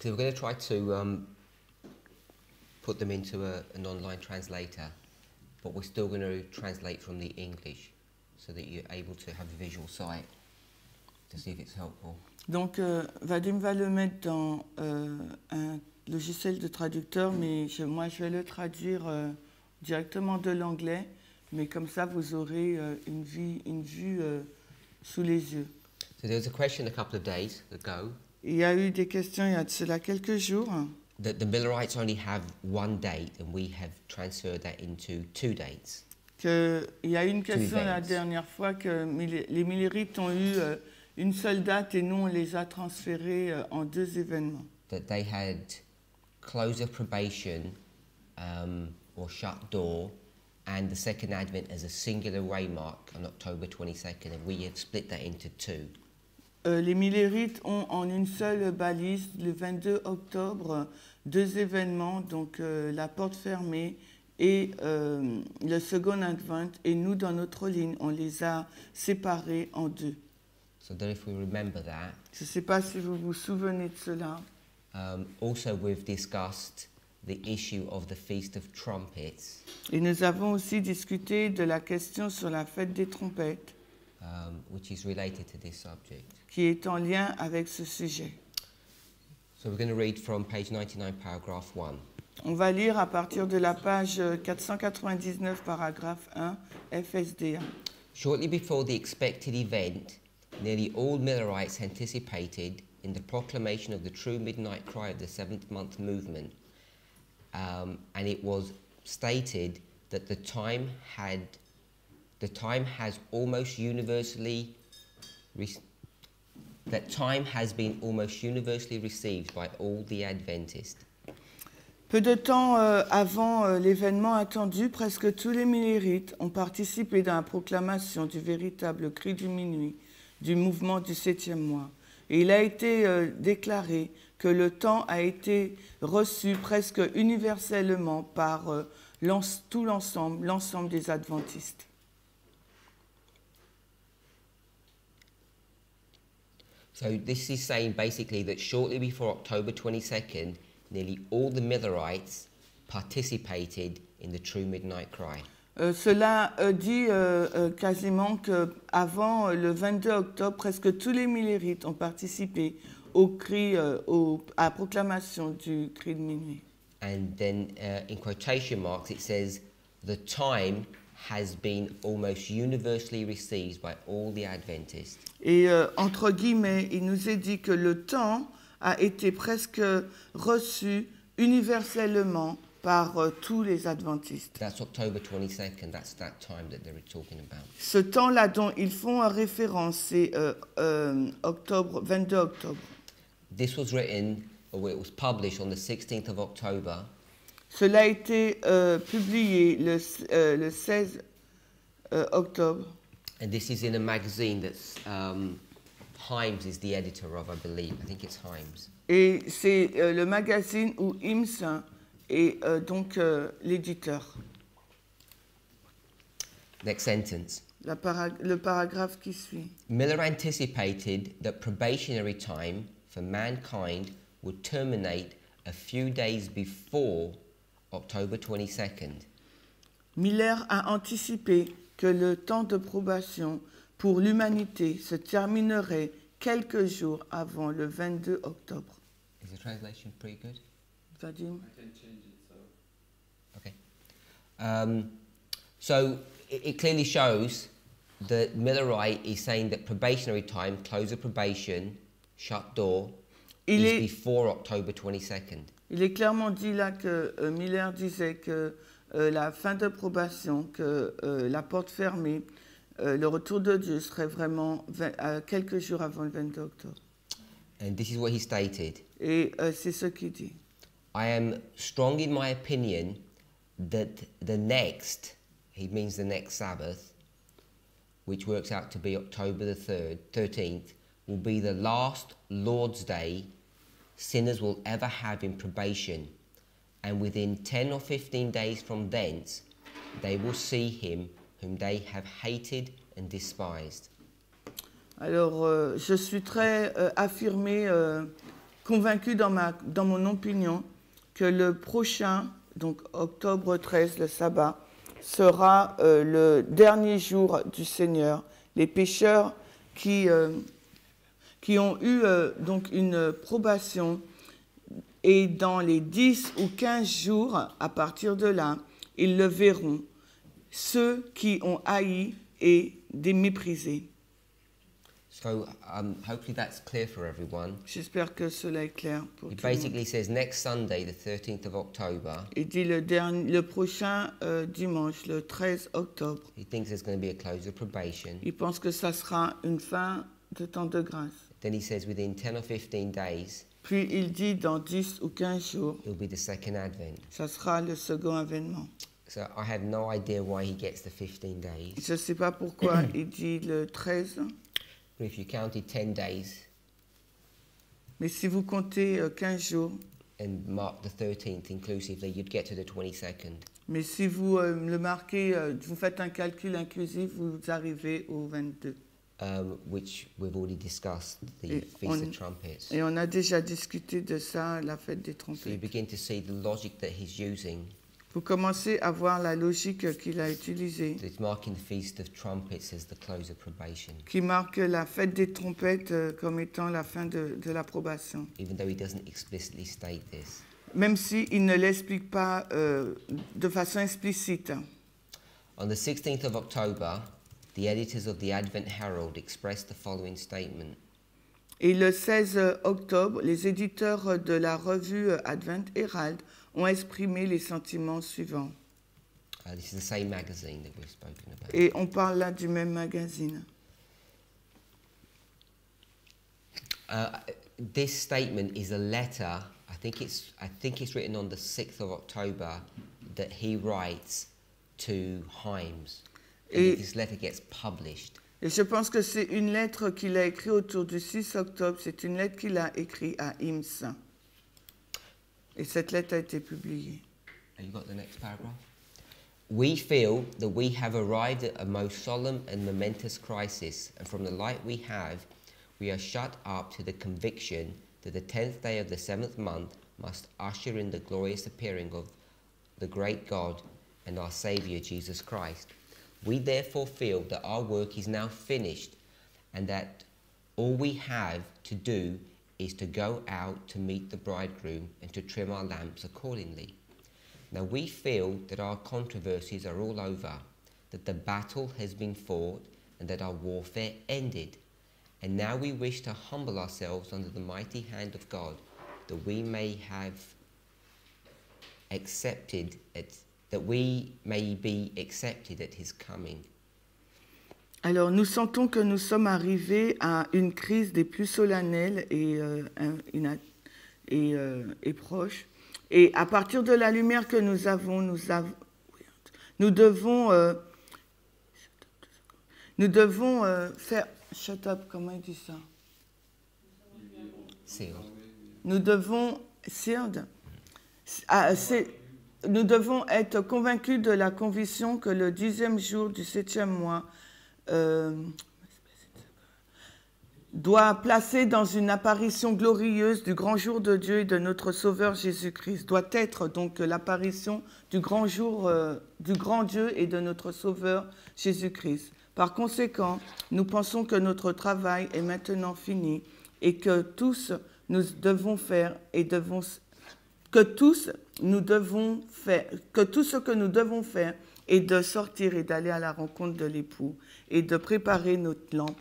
because we're going to try to put them into an online translator, but we're still going to translate from the English so that you're able to have a visual sight to see if it's helpful. Donc, Vadim va le mettre dans un logiciel de traducteur, mais moi, je vais le traduire directement de l'anglais, mais comme ça, vous aurez une vue sous les yeux. So there was a question a couple of days ago. Il y a eu des questions il y a de cela quelques jours. That the Millerites only have one date, and we have transferred that into 2 dates. Il y a eu une question la dernière fois que les Millerites ont eu une seule date et nous on les a transférés en 2 événements. That they had close of probation or shut door, and the second Advent as a singular waymark on October 22nd, and we have split that into 2. Les Millerites ont en une seule balise le 22 octobre 2 événements, donc la porte fermée et le second Advent, et nous dans notre ligne on les a séparés en 2. So that if we remember that. Je ne sais pas si vous vous souvenez de cela. Also we've discussed the issue of the Feast of Trumpets. Et nous avons aussi discuté de la question sur la fête des trompettes. Which is related to this subject. Qui est en lien avec ce sujet. So we're going to read from page 99, paragraph 1. On va lire à partir de la page 499, paragraphe 1, FSD1. Shortly before the expected event, nearly all Millerites anticipated in the proclamation of the true midnight cry of the 7th month movement, and it was stated that the time has almost universally received by all the Adventists. Peu de temps avant l'événement attendu, presque tous les Millerites ont participé dans la proclamation du véritable cri du minuit du mouvement du 7e mois. Et il a été déclaré que le temps a été reçu presque universellement par tout l'ensemble des adventistes. So this is saying basically that shortly before October 22nd, nearly all the Millerites participated in the true midnight cry. Cela dit quasiment qu'avant le 22 octobre, presque tous les Millerites ont participé au cri, à la proclamation du cri de minuit. And then in quotation marks it says, the time has been almost universally received by all the Adventists. Et entre guillemets, il nous est dit que le temps a été presque reçu universellement par tous les adventistes. That's October 22nd, that's that time that they were talking about. Ce temps-là dont ils font référence, c'est 22 octobre. This was written, or it was published on the 16th of October. Cela a été publié le 16 octobre. And this is in a magazine that's Himes is the editor of, I believe. I think it's Himes. Et c'est le magazine où Himes est donc l'éditeur. Next sentence. Le paragraphe qui suit. Miller anticipated that probationary time for mankind would terminate a few days before October 22nd. Miller a anticipé que le temps de probation pour l'humanité se terminerait quelques jours avant le 22 octobre. Is the translation pretty good? Vadim? I can change it, so. Okay. So it clearly shows that Millerite is saying that probationary time, close of probation, shut door, is before October 22nd. Il est clairement dit là que Miller disait que la fin de probation, que la porte fermée, le retour de Dieu serait vraiment quelques jours avant le 22 octobre. And this is what he stated. Et c'est ce qu'il dit. I am strong in my opinion that the next, he means the next Sabbath, which works out to be October the 13th, will be the last Lord's Day sinners will ever have in probation, and within 10 or 15 days from thence, they will see him whom they have hated and despised. Alors, je suis très affirmé convaincu dans mon opinion que le prochain, donc octobre 13, le sabbat, sera le dernier jour du Seigneur. Les pécheurs qui ont eu donc une probation, et dans les 10 ou 15 jours, à partir de là, ils le verront, ceux qui ont haï et méprisé. So hopefully that's clear for everyone. J'espère que cela est clair pour It tout le monde. basically says next Sunday, the 13th of October, Il dit le prochain dimanche, le 13 octobre. he thinks there's going to be a close of probation. Il pense que ça sera une fin de temps de grâce. Then he says within 10 or 15 days, Puis il dit dans 10 ou 15 jours, it'll be the second advent. ça sera le second avènement. So I have no idea why he gets the 15 days. Je ne sais pas pourquoi il dit le 13, But if you counted 10 days mais si vous comptez 15 jours, and mark the 13th inclusively, you'd get to the 22nd. mais si vous le marquez, vous faites un calcul inclusif, vous arrivez au 22. Which we've already discussed, the Et Feast of Trumpets. Et on a déjà discuté de ça, la fête des So you trompettes. begin to see the logic that he's using. Vous commencez à voir la logique qu'il a utilisée, That it's marking the Feast of Trumpets as the close of probation, qui marque la fête des trompettes comme étant la fin de l'approbation. even though he doesn't explicitly state this. Même s'il ne l'explique pas de façon explicite. On the 16th of October, the editors of the Advent Herald expressed the following statement. Et le 16 octobre, les éditeurs de la revue Advent Herald ont exprimé les sentiments suivants. This is the same magazine that we've spoken about. Et on parle là du même magazine. This statement is a letter. I think it's written on the 6th of October that he writes to Himes. And this letter gets published. Et je pense que c'est une lettre qu'il a écrite autour du 6 octobre. C'est une lettre qu'il a écrite à Hims. Et cette lettre a été publiée. Have you got the next paragraph? We feel that we have arrived at a most solemn and momentous crisis, and from the light we have, we are shut up to the conviction that the 10th day of the 7th month must usher in the glorious appearing of the great God and our Saviour Jesus Christ. We therefore feel that our work is now finished, and that all we have to do is to go out to meet the bridegroom and to trim our lamps accordingly. Now we feel that our controversies are all over, that the battle has been fought, and that our warfare ended. And now we wish to humble ourselves under the mighty hand of God, that we may be accepted at his coming. Alors, nous sentons que nous sommes arrivés à une crise des plus solennelles et proches. Et à partir de la lumière que nous avons, nous devons faire... Shut up, comment il dit ça? Sealed. Nous devons... Sealed? Nous devons être convaincus de la conviction que le 10e jour du 7e mois doit placer dans une apparition glorieuse du grand jour de Dieu et de notre Sauveur Jésus-Christ. Doit être donc l'apparition du grand jour du grand Dieu et de notre Sauveur Jésus-Christ. Par conséquent, nous pensons que notre travail est maintenant fini et que tous nous devons faire et que tout ce que nous devons faire est de sortir et d'aller à la rencontre de l'époux et de préparer notre lampe.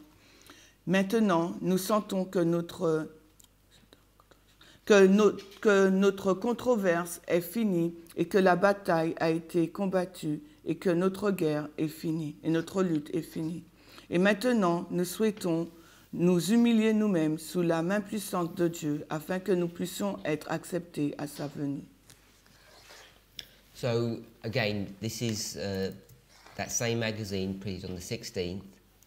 Maintenant, nous sentons que notre controverse est finie et que la bataille a été combattue et que notre guerre est finie et notre lutte est finie. Et maintenant, nous souhaitons nous humilier nous-mêmes sous la main puissante de Dieu afin que nous puissions être acceptés à sa venue. So again, this is that same magazine printed on the 16th.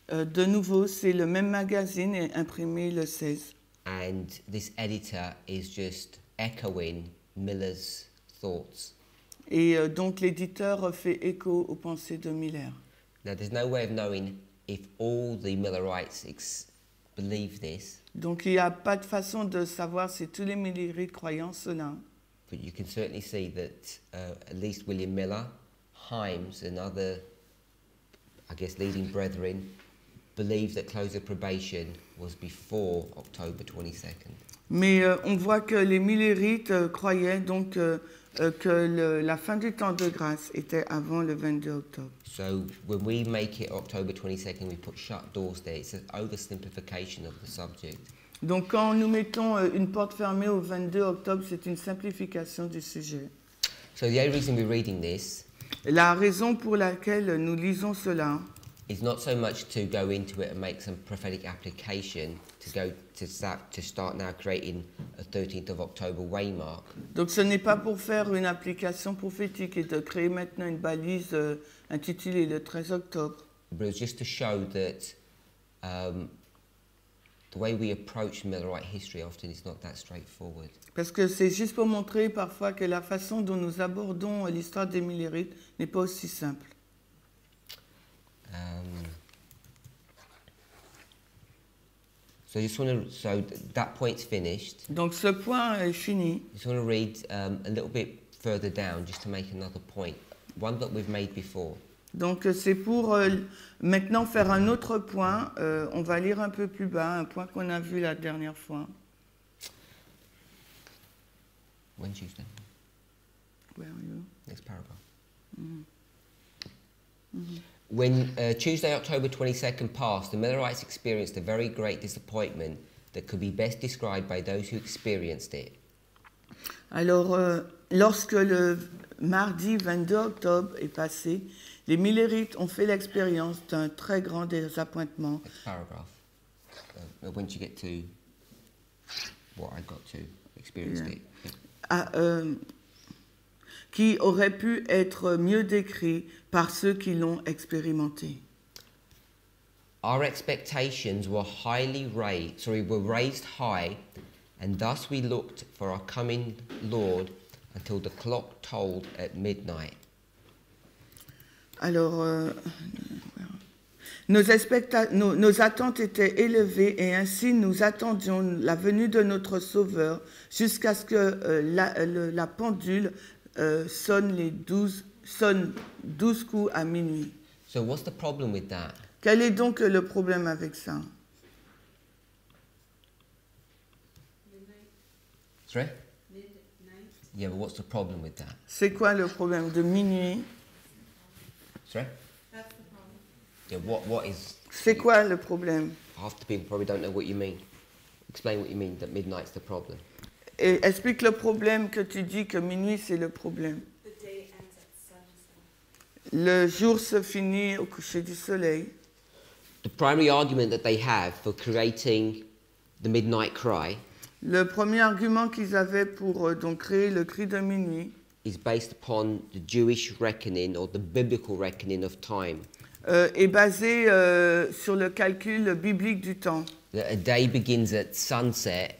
De nouveau, c'est le même magazine imprimé le 16. And this editor is just echoing Miller's thoughts. Et donc l'éditeur fait écho aux pensées de Miller. Now there's no way of knowing if all the Millerites believe this, Donc il n'y a pas de façon de savoir si tous les millérites croyant cela. but you can certainly see that at least William Miller, Himes, and other, I guess, leading brethren believe that close of probation was before October 22nd. Mais on voit que les millérites croyaient donc que la fin du temps de grâce était avant le 22 octobre. So when we make it October 22nd, we put shut doors there. It's an oversimplification of the subject. Donc quand nous mettons une porte fermée au 22 octobre, c'est une simplification du sujet. So the only reason we're reading this La raison pour laquelle nous lisons cela, is not so much to go into it and make some prophetic application to start now creating a 13th of October waymark. donc ce n'est pas pour faire une application prophétique et de créer maintenant une balise intitulée le 13 octobre. But it's just to show that the way we approach Millerite history often is not that straightforward. Parce que c'est juste pour montrer parfois que la façon dont nous abordons l'histoire des millérites n'est pas aussi simple. So that point's finished. Donc ce point est fini. I just want to read a little bit further down just to make another point, one that we've made before. Donc c'est pour maintenant faire un autre point. On va lire un peu plus bas, un point qu'on a vu la dernière fois. When Tuesday? Where are you? Next paragraph. Mm-hmm. Mm-hmm. When Tuesday, October 22nd passed, the Millerites experienced a very great disappointment that could be best described by those who experienced it. Alors, lorsque le mardi 22 octobre est passé, les millérites ont fait l'expérience d'un très grand désappointement. Next paragraph. When you get to what I got to, experienced it. Qui aurait pu être mieux décrit par ceux qui l'ont expérimenté. Our expectations were raised high, and thus we looked for our coming Lord until the clock tolled at midnight. Alors, nos attentes étaient élevées et ainsi nous attendions la venue de notre Sauveur jusqu'à ce que la pendule sonne 12 coups à minuit. So what's the problem with that? Quel est donc le problème avec ça? Sorry? Yeah, but what's the problem with that? C'est quoi le problème de minuit? Sorry? That's the problem. Yeah, what is... C'est quoi le problème? Half the people probably don't know what you mean. Explain what you mean, that midnight's the problem. Et explique le problème que tu dis que minuit c'est le problème. The day ends at sunset. Le jour se finit au coucher du soleil. The primary argument that they have for creating the midnight cry Le premier argument qu'ils avaient pour donc créer le cri de minuit is based upon the Jewish reckoning or the biblical reckoning of time. est basé sur le calcul biblique du temps. That a day begins at sunset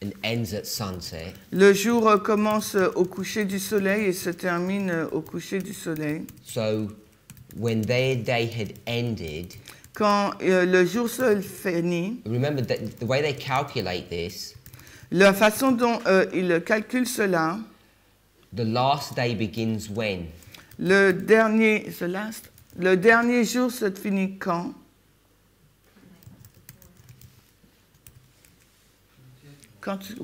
and ends at sunset. Le jour commence au coucher du soleil et se termine au coucher du soleil. So when their day had ended, Quand le jour se finit, remember that the way they calculate this, la façon dont ils calculent cela, the last day begins when? le dernier jour se finit quand? Quand tu...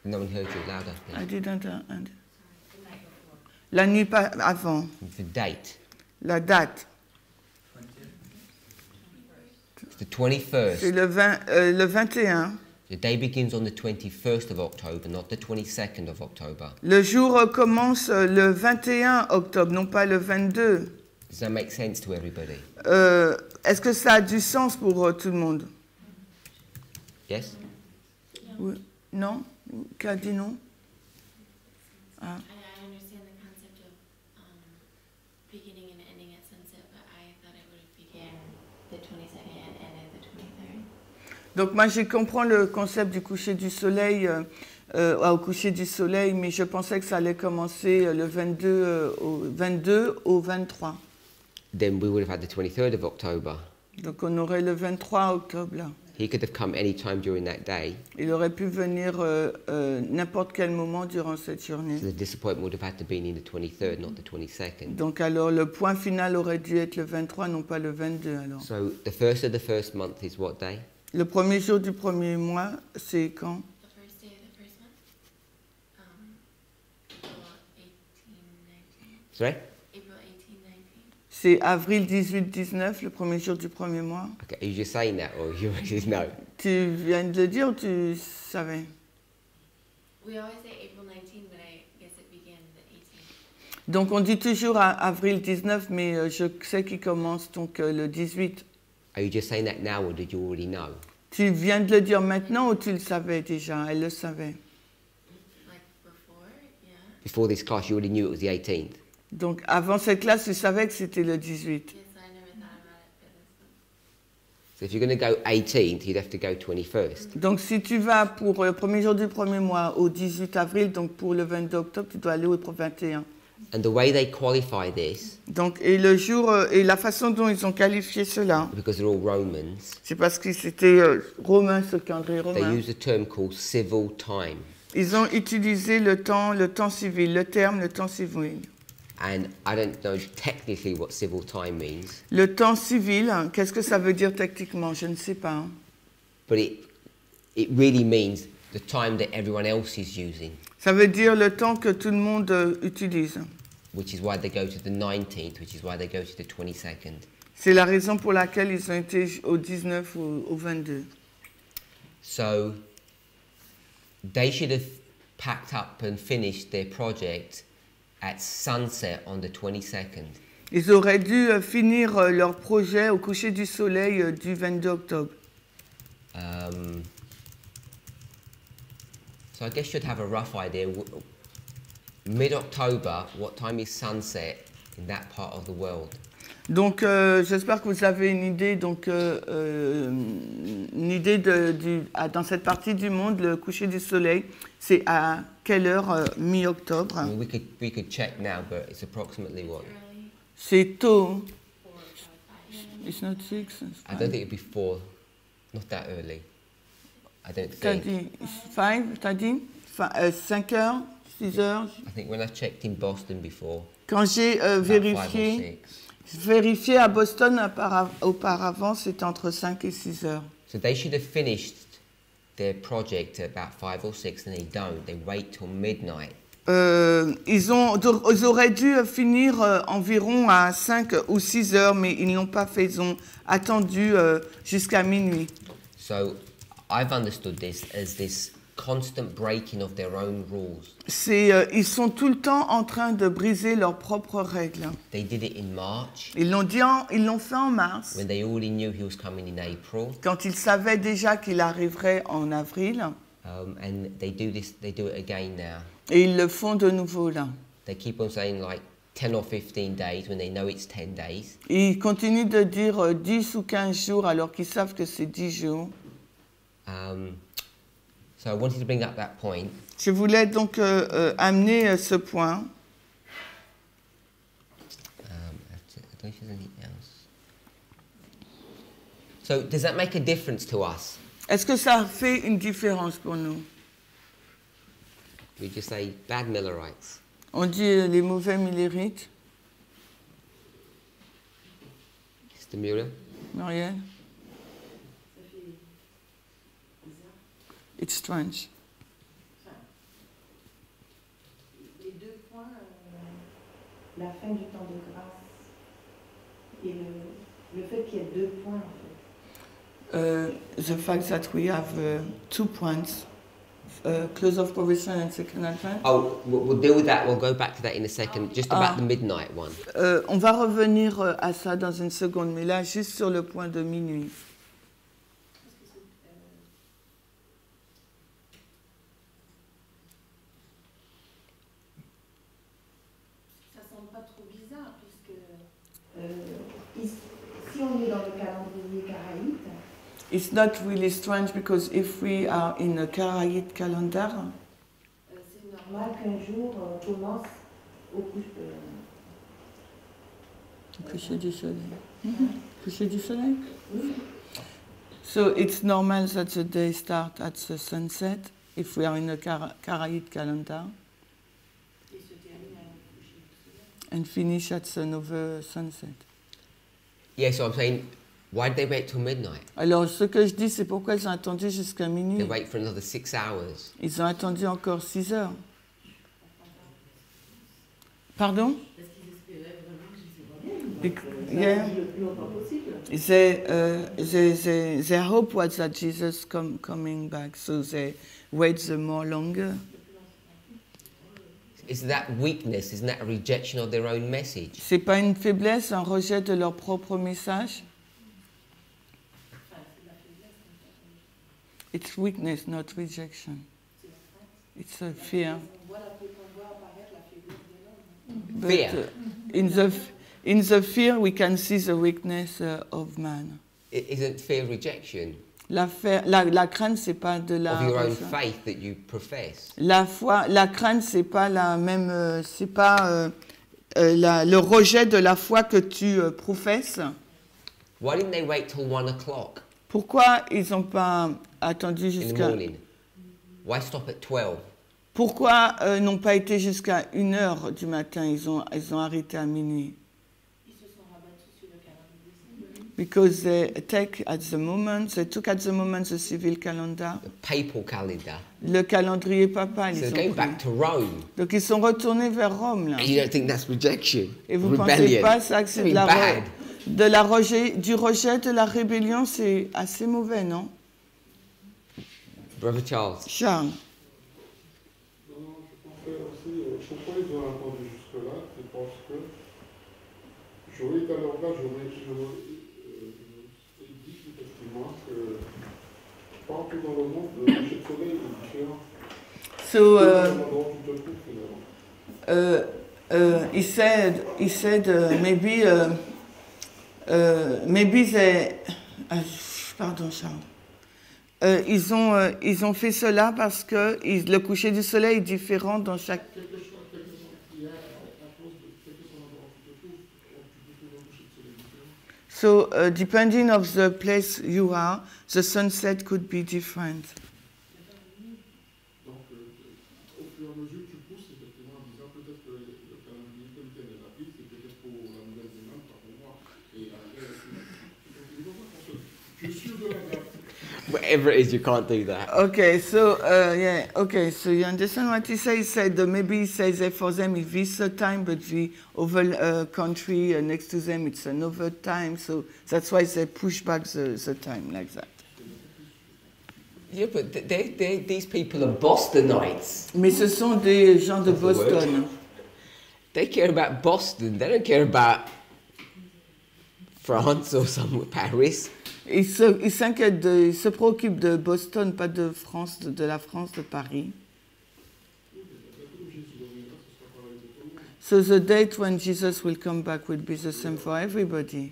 No one heard you louder. Yeah. I didn't La nuit avant. The date. La date. It's the 21st. C'est le 21. The day begins on the 21st of October, not the 22nd of October. Le jour commence le 21 octobre, non pas le 22. Does that make sense to everybody? Est-ce que ça a du sens pour tout le monde? Yes? Oui. Non? Qui a dit non? Ah. I understand the concept of beginning and ending at sunset, but I thought it would have began the 22nd and ended the 23rd. Donc moi je comprends le concept du coucher du soleil au coucher du soleil, mais je pensais que ça allait commencer le 22 au 23. Then we would have had the 23rd of October. Donc on aurait le 23 octobre là. He could have come any time during that day. Il aurait pu venir n'importe quel moment durant cette journée. So the disappointment would have had to be in the 23rd, not the 22nd. Donc alors le point final aurait dû être le 23, non pas le 22 alors. So the first of the first month is what day? Le premier jour du premier mois, c'est quand? The first day of the first month? April 18, 19. Sorry? April 18, 19. C'est avril 18-19, le premier jour du premier mois. Okay, are you just saying that or you just know? Tu viens de le dire ou tu savais? We always say April 19, but I guess it began the 18th. Donc on dit toujours avril 19, mais je sais qu'il commence donc le 18. Are you just saying that now or did you already know? Tu viens de le dire maintenant ou tu le savais déjà? Elle le savait. Like before, yeah. Before this class, you already knew it was the 18th. Donc avant cette classe, tu savais que c'était le 18. Yes, I never thought about it for this one. So if you're going to go 18th, you'd have to go 21st. Donc si tu vas pour le premier jour du premier mois au 18 avril, donc pour le 22 octobre, tu dois aller au 21. And the way they qualify this, Donc et le jour et la façon dont ils ont qualifié cela, because they're all Romans, c'est parce que c'était romain, ce calendrier they romain. use a term called civil time. Ils ont utilisé le temps civil, le terme le temps civil. And I don't know technically what civil time means, Le temps civil, qu'est-ce que ça veut dire techniquement? Je ne sais pas. Hein. but it really means the time that everyone else is using, Ça veut dire le temps que tout le monde utilise. which is why they go to the 19th, which is why they go to the 22nd. C'est la raison pour laquelle ils ont été au 19 ou au 22. So they should have packed up and finished their project at sunset on the 22nd. Ils auraient dû finir leur projet au coucher du soleil du 22 octobre. So I guess you'd have a rough idea. Mid-October, what time is sunset in that part of the world? Donc j'espère que vous avez une idée. Donc dans cette partie du monde, le coucher du soleil, c'est à quelle heure mi-octobre? I mean, we could check now, but it's approximately what? Early, C'est tôt. 4 or 5. It's not 6. I don't think it'd be 4, not that early. I don't T'as think. dit 5, t'as dit 5 heures, 6 heures. I think when I checked in Boston before, Quand j'ai about 5 or vérifié 6. à Boston auparavant, c'était entre 5 et 6 heures. So they should have finished their project at about 5 or 6, and they don't. They wait till midnight. Ils auraient dû finir environ à 5 ou 6 heures, mais ils n'ont pas fait. Ils ont attendu jusqu'à minuit. So I've understood this as this constant breaking of their own rules. Ils sont tout le temps en train de briser leurs propres règles. They did it in March Ils l'ont fait en mars, when they already knew he was coming in April, quand ils savaient déjà qu'il arriverait en avril, and they do it again now. et ils le font de nouveau là. They keep on saying like 10 or 15 days when they know it's 10 days. Et ils continuent de dire 10 ou 15 jours alors qu'ils savent que c'est 10 jours. So I wanted to bring up that point. Je voulais donc amener ce point. I don't know if there's anything else. So does that make a difference to us? Est-ce que ça fait une différence pour nous? We just say bad Millerites. On dit les mauvais millérites, Mr. Mueller? Marielle? It's strange. Les deux points, la fin du temps de grâce et le fait qu'il y ait deux points en fait. The fact that we have 2 points, close of probation and second advent. Oh, we'll deal with that. We'll go back to that in a second. Just about the midnight one. On va revenir à ça dans une seconde, mais là, juste sur le point de minuit. Ça semble pas trop bizarre puisque si on est dans le calendrier karaïte, It's not really strange because if we are in a Karaite calendar, c'est normal qu'un jour commence au coucher du soleil. Coucher du soleil? Oui. So it's normal that the day starts at the sunset if we are in a Karaite calendar Et se termine à un coucher du soleil. and finish at the Nova sunset. Yeah, so I'm saying, why did they wait till midnight? Alors, ce que je dis, c'est pourquoi ils ont attendu jusqu'à They minuit. wait for another 6 hours. Ils ont attendu encore 6 heures. Pardon? Parce qu'ils espéraient vraiment que Jésus revienne. Yeah. Le plus longtemps possible. Their hope was that Jesus coming back, so they wait the more longer. Is that weakness? Isn't that a rejection of their own message? C'est pas une faiblesse, un rejet de leur propre message. Enfin, c'est la faiblesse. It's weakness, not rejection. C'est la crainte. It's a fear. On voit apparaître la faiblesse de l'homme. But in the fear, we can see the weakness of man. Isn't fear rejection La crainte, c'est pas de la. of your own rejection. faith that you profess? La foi, la crainte, c'est pas la même, c'est pas le rejet de la foi que tu professes. Why didn't they wait till 1 o'clock Pourquoi ils n'ont pas attendu in the jusqu'à. morning? Why stop at 12? Pourquoi n'ont pas été jusqu'à 1h du matin? Ils ont arrêté à minuit. Ils se sont rabattus sur le calendrier. Because they took at the moment the civil calendar, The papal calendar. le calendrier papal. So Ils they're ont going pris. back to Rome. Donc ils sont retournés vers Rome là. And you don't think that's rejection? Et vous ne pensez Rebellion. pas ça que c'est It's really bad. du rejet, de la rébellion, c'est assez mauvais, non? Brother Charles. Charles. Non, je pensais aussi, pourquoi ils ont attendu jusque-là? Je pense que j'aurais été à leur place, j'aurais dit effectivement que partout dans le monde, le coucher de soleil est différent. So Dans tu te trouves finalement. he said maybe they. Pardon, Charles. Ils ont fait cela parce que le coucher du soleil est différent dans chaque. Quelque chose qu'il y a à cause de quelque chose endroit où tu te trouves, tu peux trouver un coucher de soleil différent. So depending of the place you are, the sunset could be different. Donc, au fur et à mesure, tu pousses effectivement en disant peut-être que le calendrier tel quel est appris, c'est peut-être pour la Nouvelle-Zélande, pas pour moi. Et après, tu es sûr de la date. Whatever it is, you can't do that. Okay, so yeah, okay, so you understand what he said? He said maybe he says that for them it's this time, but the other country next to them it's another time, so that's why they push back the time like that. Yeah, but these people are Bostonites. Mais ce sont des gens de That's the word. Boston. They care about Boston. They don't care about France or somewhere, Paris. Ils se préoccupent de Boston, pas de France, de la France, de Paris. So the date when Jesus will come back will be the same for everybody.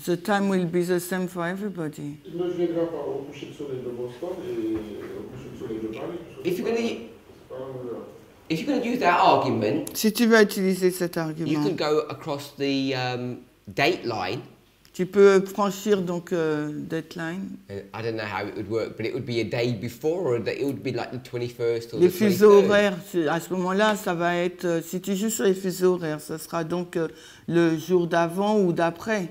The time will be the same for everybody. Il ne viendra pas au coucher de soleil de Boston et au coucher de soleil de Paris. If you're gonna, C'est pas la même heure. if you're gonna use that argument, Si tu veux utiliser cet you argument, could go across the date line. tu peux franchir donc deadline. I don't know how it would work, but it would be a day before, or it would be like the 21st or Les the fuseaux 23rd. horaires, à ce moment-là, ça va être, si tu joues sur les fuseaux horaires, ça sera donc le jour d'avant ou d'après.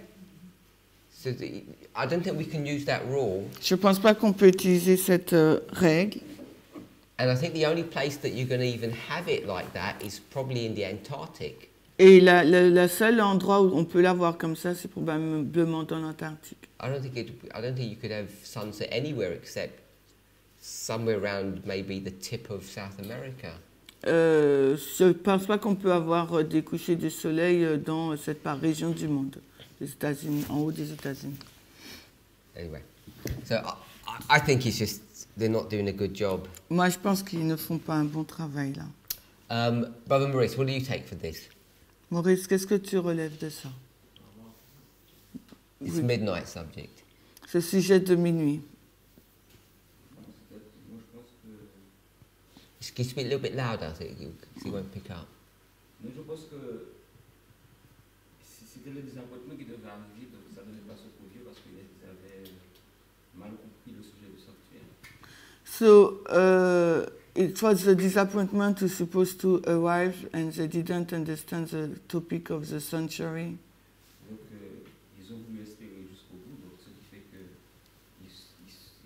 So I don't think we can use that rule. Je ne pense pas qu'on peut utiliser cette règle. And I think the only place that you're going to even have it like that is probably in the Antarctic. Et le seul endroit où on peut l'avoir comme ça, c'est probablement dans l'Antarctique. I don't think you could have sunset anywhere except somewhere around maybe the tip of South America. Je ne pense pas qu'on peut avoir des couchers de soleil dans cette région du monde, les États-Unis, en haut des États-Unis. Anyway, so I think it's just they're not doing a good job. Moi, je pense qu'ils ne font pas un bon travail là. Brother Maurice, what do you take for this? Maurice, qu'est-ce que tu relèves de ça? It's Oui. midnight subject. Ce sujet de minuit. Can you speak a little bit louder so you won't pick up? Mais je pense que c'était les appointements qui devaient arriver, donc ça ne devait pas se produire parce qu'il y a des So it was a disappointment to supposed to arrive and they didn't understand the topic of the century. Donc ils ont voulu espérer jusqu'au bout, donc ce qui fait que ils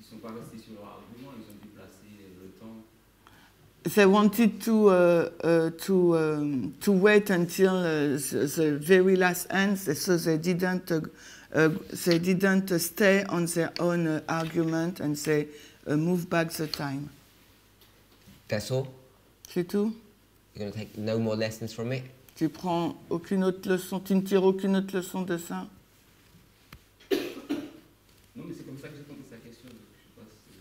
sont pas restés sur leur argument, ils ont déplacé le temps. They wanted to wait until the very last end, so they didn't stay on their own argument and they moved back the time. That's all? C'est tout? You're going to take no more lessons from it? Tu prends aucune autre leçon, tu ne tires aucune autre leçon de ça? Non, mais c'est comme ça que j'ai compris sa question. Donc je sais pas si c'est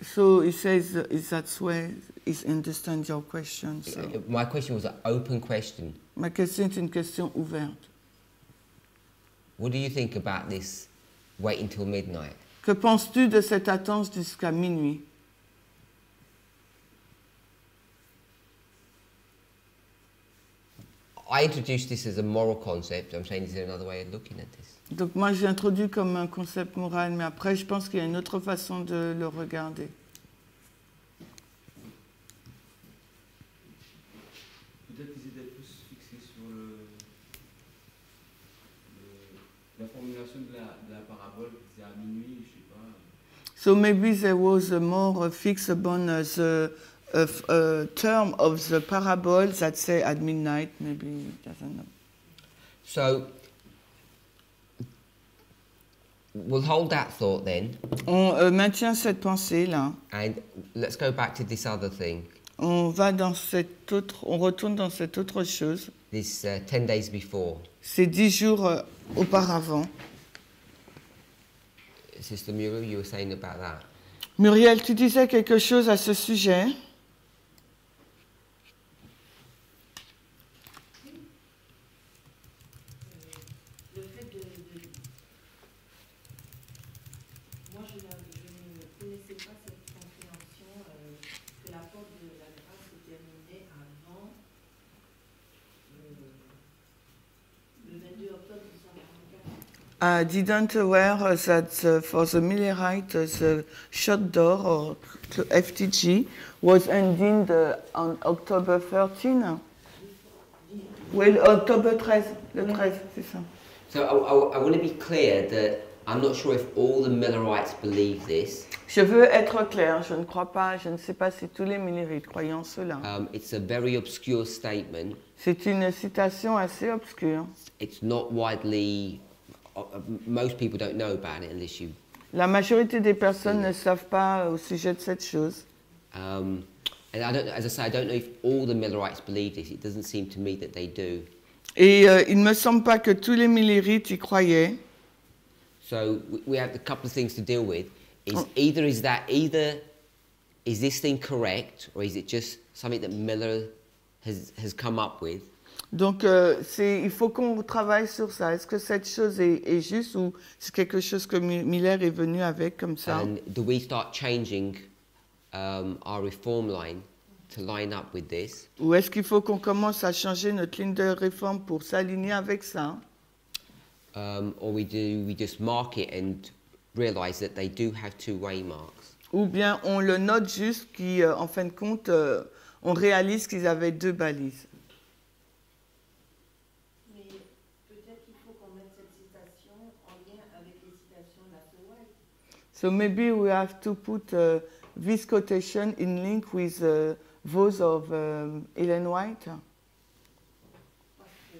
ce qui... So he says that's where he understands your question. So. My question was an open question. Ma question est une question ouverte. What do you think about this wait until midnight? Que penses-tu de cette attente jusqu'à minuit? I introduced this as a moral concept. I'm saying, is there another way of looking at this? Donc moi j'ai introduit comme un concept moral, mais après je pense qu'il y a une autre façon de le regarder. Peut-être qu'ils étaient plus fixés sur la formulation de la parabole qui disait à minuit, je sais pas. So maybe there was a more fixed upon the term of the parable that say at midnight, maybe it doesn't know. So we'll hold that thought then, On maintient cette pensée là. and let's go back to this other thing. On retourne dans cette autre chose. This 10 days before. C'est 10 jours auparavant. Sister Muriel, you were saying about that. Muriel, tu disais quelque chose à ce sujet? Le fait moi je ne connaissais pas cette compréhension que la porte de la grâce se terminait avant le 22 octobre 1944. I didn't aware that for the Millerite, the shut door or FTG was ending on October 13. Oui, October 13, le 13, c'est ça. So I want to be clear that I'm not sure if all the Millerites believe this. Je veux être clair, je ne sais pas si tous les Millerites croyaient en cela. It's a very obscure statement. C'est une citation assez obscure. It's not widely... most people don't know about it unless you... La majorité des personnes ne savent pas au sujet de cette chose. And I don't, as I say, I don't know if all the Millerites believe this. It doesn't seem to me that they do. Et il ne me semble pas que tous les Millerites y croyaient. So we have a couple of things to deal with. Either is this thing correct, or is it just something that Miller has come up with? Donc il faut qu'on travaille sur ça. Est-ce que cette chose est juste ou c'est quelque chose que Miller est venu avec comme ça? And do we start changing our reform line to line up with this? Ou est-ce qu'il faut qu'on commence à changer notre ligne de réforme pour s'aligner avec ça? Or we just mark it and realize that they do have two waymarks? Ou bien on le note juste qu'en fin de compte, on réalise qu'ils avaient deux balises. Mais peut-être qu'il faut qu'on mette cette citation en lien avec les citations d'Arthur White. So maybe we have to put this quotation in link with those of Ellen White. Parce que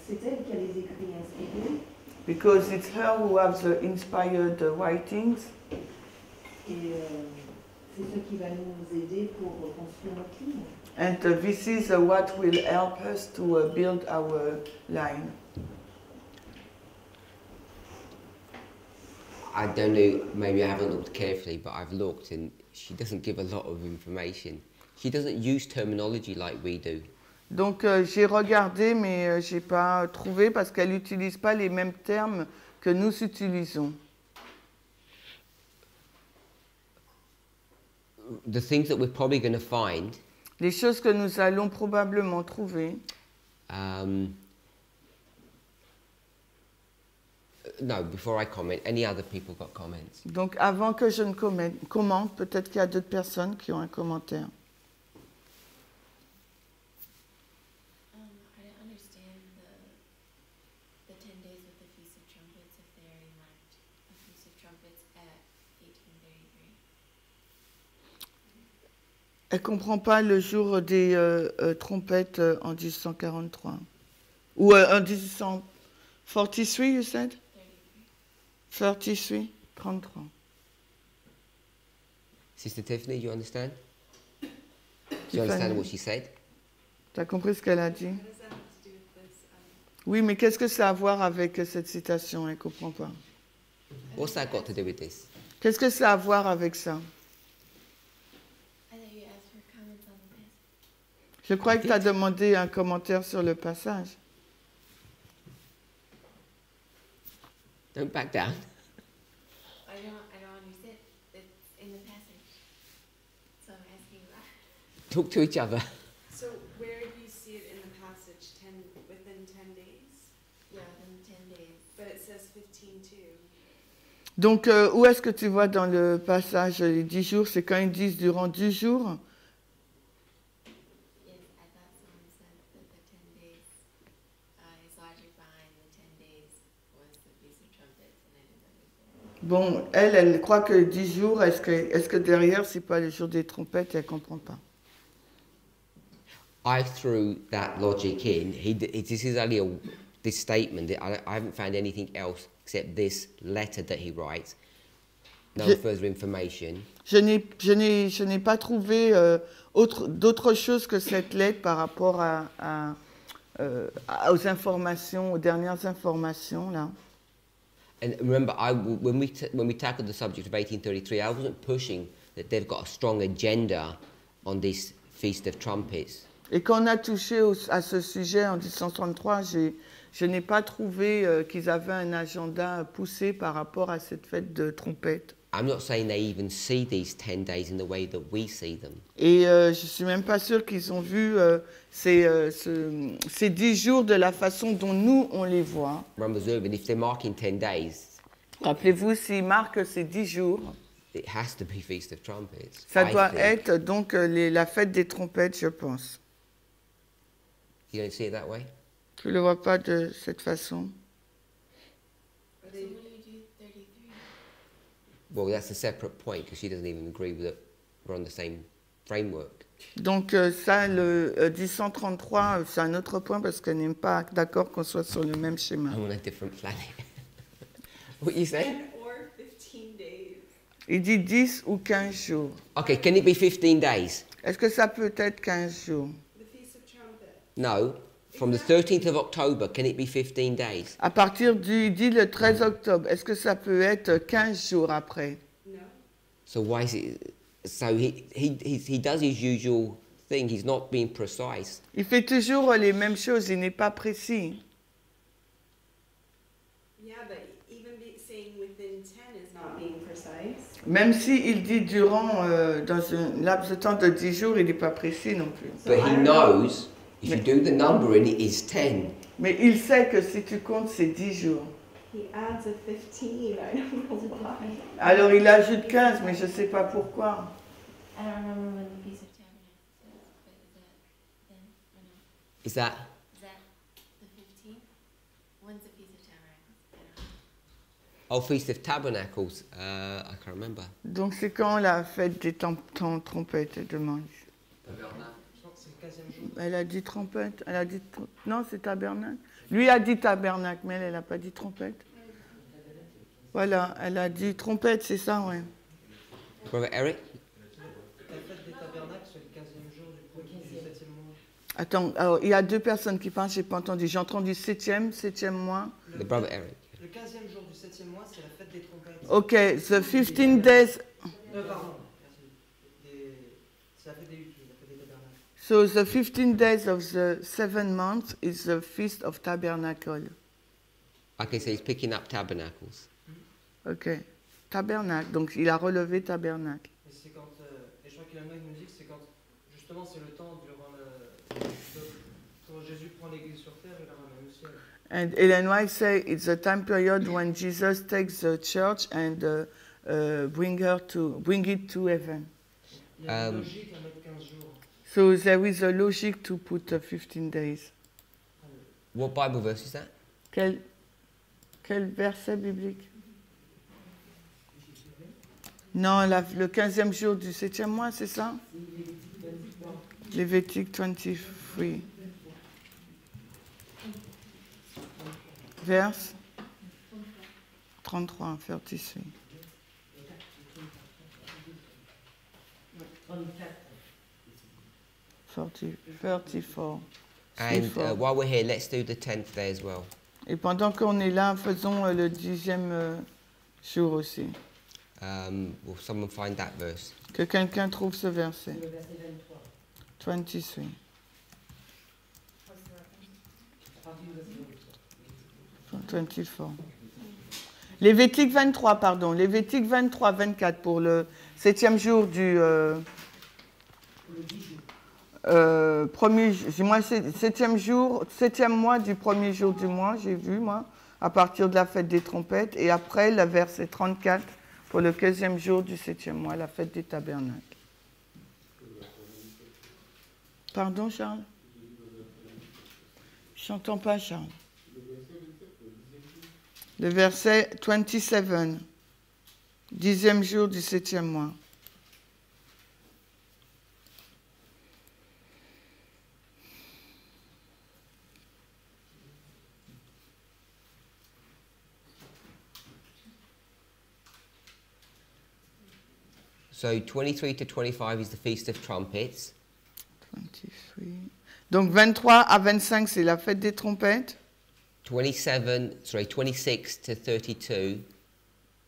c'est elle qui a les écrits inspirés. Because it's her who has the inspired writings. Et c'est ce qui va nous aider pour construire notre ligne. And this is what will help us to build our line. I don't know, maybe I haven't looked carefully, but I've looked and she doesn't give a lot of information. She doesn't use terminology like we do. Donc j'ai regardé, mais j'ai pas trouvé parce qu'elle n'utilise pas les mêmes termes que nous utilisons. The things that we're probably going to find, Les choses que nous allons probablement trouver, No, before I comment, any other people got comments? Donc avant que je ne commente, peut-être qu'il y a d'autres personnes qui ont un commentaire. I didn't understand the 10 days with the Feast of Trumpets if they already marked the Feast of Trumpets at 1833. Elle ne comprend pas le jour des trompettes en 1843. Ou en 1843, you said? 33, 33. Sister Tiffany, do you understand? Do you understand what she said? Tu as compris ce qu'elle a dit? What does that have to do with this? Oui, mais qu'est-ce que ça a à voir avec cette citation? Elle ne comprend pas. What's that got to do with this? Qu'est-ce que ça a à voir avec ça? I thought you asked for comments on the passage. Je crois que tu as demandé un commentaire sur le passage. Don't back down. I don't understand. It's in the passage. So I'm asking that. Talk to each other. So where do you see it in the passage? Within 10 days? Yeah, within 10 days. But it says 15 too. Donc, où est-ce que tu vois dans le passage les 10 jours? C'est quand ils disent durant 10 jours? Yes, I thought someone said that the 10 days is logic behind the 10 days was the Feast of Trumpets, and I didn't understand. Bon, elle croit que 10 jours, est-ce que derrière, c'est pas le jour des trompettes? Elle ne comprend pas. I threw that logic in. This is only this statement. I haven't found anything else except this letter that he writes. No further information. Je n'ai pas trouvé d'autre chose que cette lettre par rapport aux informations, aux dernières informations, là. And remember, when we tackled the subject of 1833, I wasn't pushing that they've got a strong agenda on this Feast of Trumpets. Et quand on a touché à ce sujet en 1833, je n'ai pas trouvé qu'ils avaient un agenda poussé par rapport à cette fête de trompette. I'm not saying they even see these 10 days in the way that we see them. Et je suis même pas sûre qu'ils ont vu ces 10 jours de la façon dont nous, on les voit. Remember, Zubin, if they're marking 10 days, Rappelez-vous, s'ils marquent ces 10 jours, it has to be Feast of Trumpets. ça I doit think. être donc la fête des trompettes, je pense. You don't see it that way? Tu ne le vois pas de cette façon? So what do you do 33? Well, that's a separate point because she doesn't even agree with it. We're on the same framework. Donc ça, le 1033, c'est un autre point parce qu'elle n'est pas d'accord qu'on soit sur le même schéma. I'm on a different planet. What you say? 10 or 15 days. Il dit 10 ou 15 jours. Okay, can it be 15 days? Est-ce que ça peut être 15 jours? The Feast of Trumpets. No. From the 13th of October, can it be 15 days? À partir il dit le 13 octobre, est-ce que ça peut être 15 jours après? No. So why is it? So he does his usual thing. He's not being precise. Il fait toujours les mêmes choses, il n'est pas précis. Yeah, but even saying within 10 is not being precise. Même s'il dit durant, dans un laps de temps de 10 jours, il n'est pas précis non plus. But he knows if you do the numbering, it is 10. Mais il sait que si tu comptes, c'est 10 jours. He adds a 15. I don't know why. Alors il ajoute 15, mais je ne sais pas pourquoi. I don't remember when the Feast of Tabernacles is, but is that then or no? Is that? Is that the 15th? When's the Feast of Tabernacles? I don't know. Oh, Feast of Tabernacles. I can't remember. Donc c'est quand la fête des trompettes, elle demande. Elle a dit trompette, elle a dit... Non, c'est tabernacle. Lui a dit tabernacle, mais elle n'a pas dit trompette. Voilà, elle a dit trompette, c'est ça, ouais. Brother Eric? La fête des tabernacles, c'est le 15e jour du 7e mois. Attends, alors, il y a deux personnes qui parlent, je n'ai pas entendu. J'ai entendu 7e mois. The brother Eric. Le 15e jour du 7e mois, c'est la fête des trompettes. Ok, the 15 days... Pardon, merci. C'est la fête des huttes, la fête des tabernacles. So the 15 days of the 7 months is the Feast of Tabernacle. Okay, so he's picking up tabernacles. Ok, tabernacle. Donc il a relevé tabernacle. Et c'est quand, et je crois qu'il y en a qui nous dit que c'est quand, justement, c'est le temps durant quand Jésus prend l'Église sur terre et la ramène au ciel. And Ellen White say it's a time period when Jesus takes the church and bring it to heaven. Il y a une logique à mettre 15 jours. So there is a logic to put 15 days. What Bible verse is that? Quel verset biblique? Non, le 15e jour du 7e mois, c'est ça? Lévitique 23. Verse 33, 33. 34. And while we're here, let's do the 10th day as well. Et pendant qu'on est là, faisons le 10e jour aussi. Will someone find that verse? Que quelqu'un trouve ce verset. Le verset 23. 23. À partir du verset 24. Lévitique 23, pardon. Lévitique 23, 24 pour le 7e jour du... septième mois du premier jour du mois, j'ai vu, moi, à partir de la fête des trompettes. Et après, le verset 34 pour le 15e jour du 7e mois, la fête des tabernacles. Pardon, Charles? Je n'entends pas, Charles. Le verset 27, 10e jour du 7e mois. So 23 to 25 is the Feast of Trumpets. 23. Donc 23 à 25, c'est la fête des trompettes. 26 to 32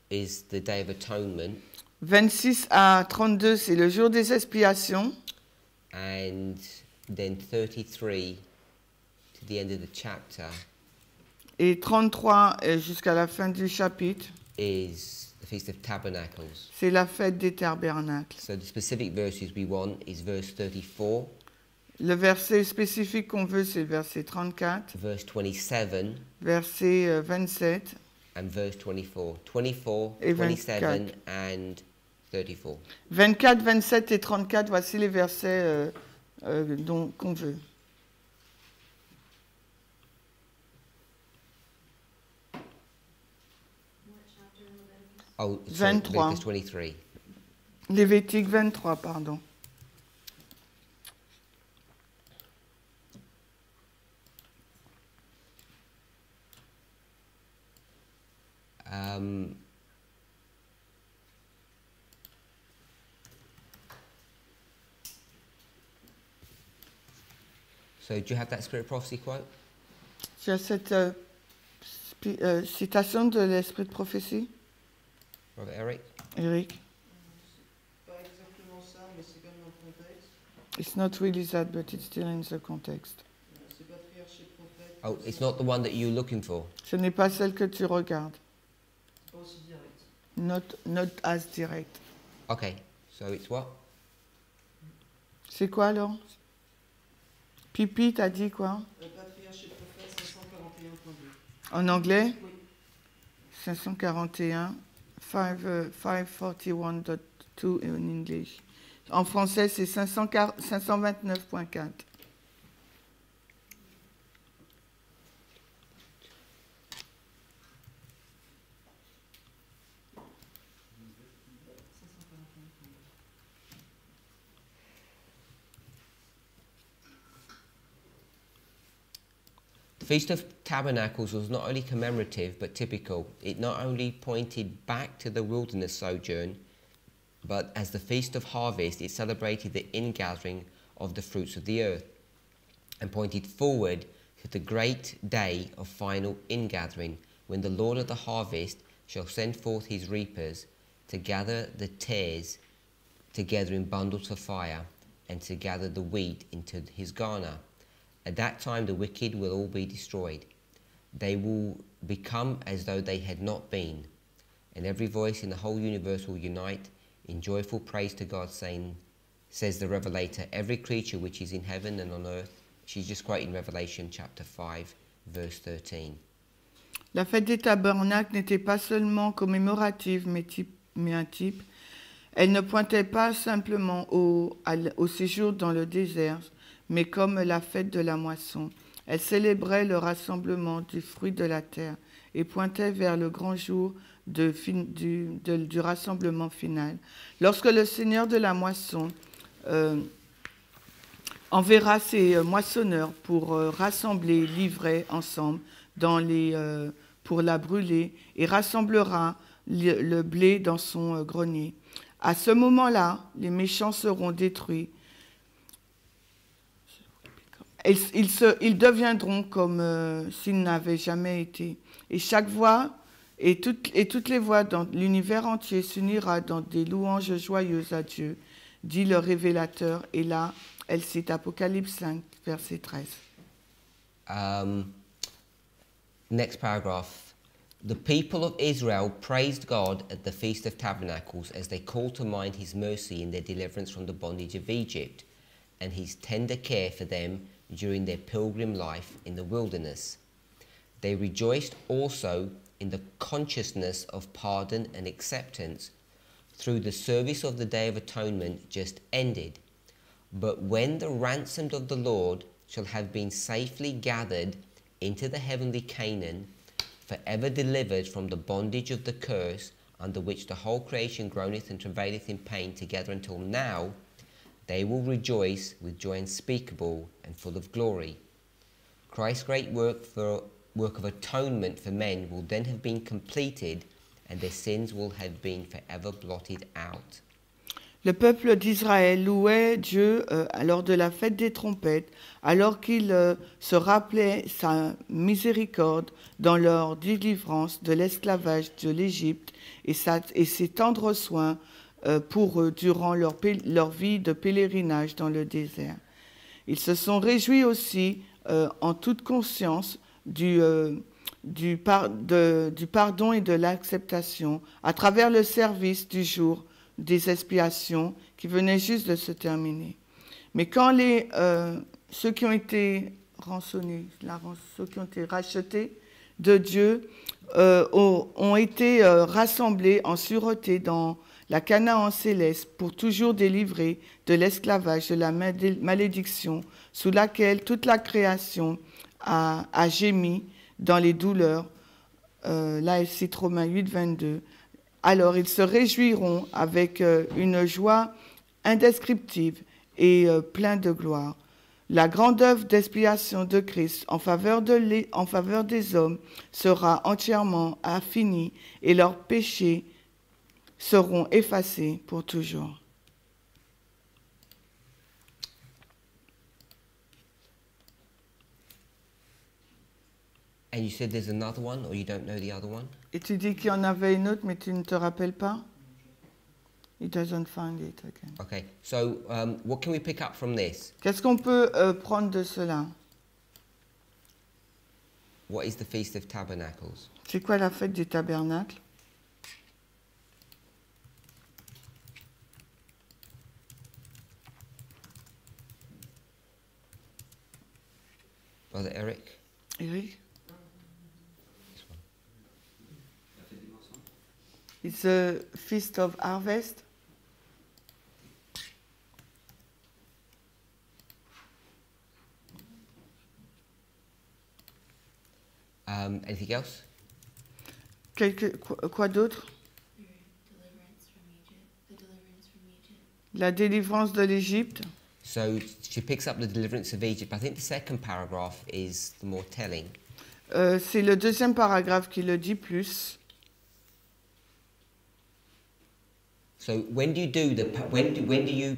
is the Day of Atonement. 26 à 32, c'est le jour des expiations. And then 33 to the end of the chapter Et 33 jusqu'à la fin du chapitre, is the Feast of Tabernacles. c'est la fête des tabernacles. So the specific verses we want is verse 34, Le verset spécifique qu'on veut, c'est le verset 34, verse 27, verset 27 and verse 24. 24, Et 27, 24. and 34. 24, 27 et 34, voici les versets qu'on veut. What chapter in Leviticus? Oh, sorry, 23. Leviticus 23. Lévitique 23, pardon. So do you have that Spirit of Prophecy quote? Tu as cette citation de l'esprit de prophétie, Brother Eric? Eric? Pas exactement ça, mais c'est quand même dans le contexte. It's not really that, but it's still in the context. C'est patriarche et prophète. Oh, it's not the one that you're looking for. Ce n'est pas celle que tu regardes. C'est pas aussi direct. Not as direct. Okay, so it's what? C'est quoi alors? Pipi, t'as dit quoi? Patriarche et prophète 541.2. En anglais? Oui. 541, 541.2 in English. En français, c'est 529.4. The Feast of Tabernacles was not only commemorative but typical. It not only pointed back to the wilderness sojourn, but as the Feast of Harvest, it celebrated the ingathering of the fruits of the earth and pointed forward to the great day of final ingathering, when the Lord of the harvest shall send forth his reapers to gather the tares together in bundles of fire, and to gather the wheat into his garner. At that time the wicked will all be destroyed. They will become as though they had not been, and every voice in the whole universe will unite in joyful praise to God, saying, says the Revelator, every creature which is in heaven and on earth. She's just quoting Revelation chapter 5, verse 13. La fête des tabernacles n'était pas seulement commémorative, mais un type. Elle ne pointait pas simplement au séjour dans le désert, mais comme la fête de la moisson. Elle célébrait le rassemblement du fruit de la terre et pointait vers le grand jour du rassemblement final. Lorsque le Seigneur de la moisson enverra ses moissonneurs pour rassembler l'ivraie ensemble pour la brûler et rassemblera le blé dans son grenier. À ce moment-là, les méchants seront détruits. Ils deviendront comme s'ils n'avaient jamais été. Et chaque voix et toutes les voix dans l'univers entier s'unira dans des louanges joyeuses à Dieu, dit le révélateur. Et là, elle cite Apocalypse 5, verset 13. Next paragraph. The people of Israel praised God at the Feast of Tabernacles as they called to mind his mercy in their deliverance from the bondage of Egypt and his tender care for them during their pilgrim life in the wilderness. They rejoiced also in the consciousness of pardon and acceptance through the service of the Day of Atonement just ended. But when the ransomed of the Lord shall have been safely gathered into the heavenly Canaan, forever delivered from the bondage of the curse under which the whole creation groaneth and travaileth in pain together until now, they will rejoice with joy unspeakable and full of glory. Christ's great work of atonement for men will then have been completed, and their sins will have been forever blotted out. Le peuple d'Israël louait Dieu lors de la fête des trompettes, alors qu'il se rappelait sa miséricorde dans leur délivrance de l'esclavage de l'Égypte et ses tendres soins pour eux durant leur vie de pèlerinage dans le désert. Ils se sont réjouis aussi en toute conscience du pardon et de l'acceptation à travers le service du jour des expiations qui venaient juste de se terminer. Mais quand ceux qui ont été rançonnés, ceux qui ont été rachetés de Dieu ont été rassemblés en sûreté dans la Canaan céleste pour toujours délivrés de l'esclavage, de la malédiction sous laquelle toute la création a gémi dans les douleurs. Là, elle cite Romains 8, 22. Alors ils se réjouiront avec une joie indescriptible et pleine de gloire. La grande œuvre d'expiation de Christ en faveur des hommes sera entièrement finie et leurs péchés seront effacés pour toujours. And you said there's another one, or you don't know the other one? Et tu dis qu'il y en avait une autre, mais tu ne te rappelles pas? It doesn't find it again. Okay, so what can we pick up from this? Qu'est-ce qu'on peut prendre de cela? What is the Feast of Tabernacles? C'est quoi la fête des tabernacles? Brother Eric? Eric? It's a Feast of Harvest. Anything else? Quoi d'autre? La délivrance de l'Égypte. So she picks up the deliverance of Egypt. I think the second paragraph is the more telling. C'est le deuxième paragraphe qui le dit plus. So when do you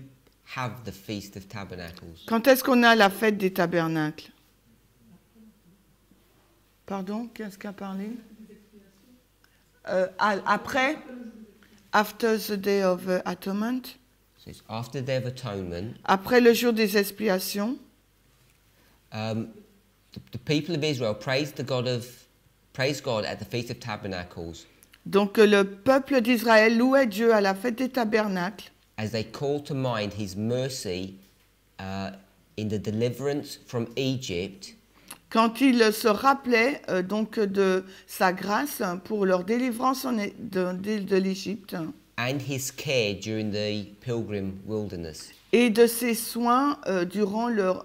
have the Feast of Tabernacles? Quand est-ce qu'on a la fête des tabernacles? Pardon, qu'est-ce qu'a parlé? Après, after the Day of Atonement. So it's after the Day of Atonement. Après le jour des expiations. The people of Israel praised God at the Feast of Tabernacles. Donc le peuple d'Israël louait Dieu à la fête des tabernacles. As they called to mind his mercy in the deliverance from Egypt. Quand il se rappelait donc de sa grâce pour leur délivrance de l'Égypte and his care during the pilgrim wilderness. et de ses soins durant leur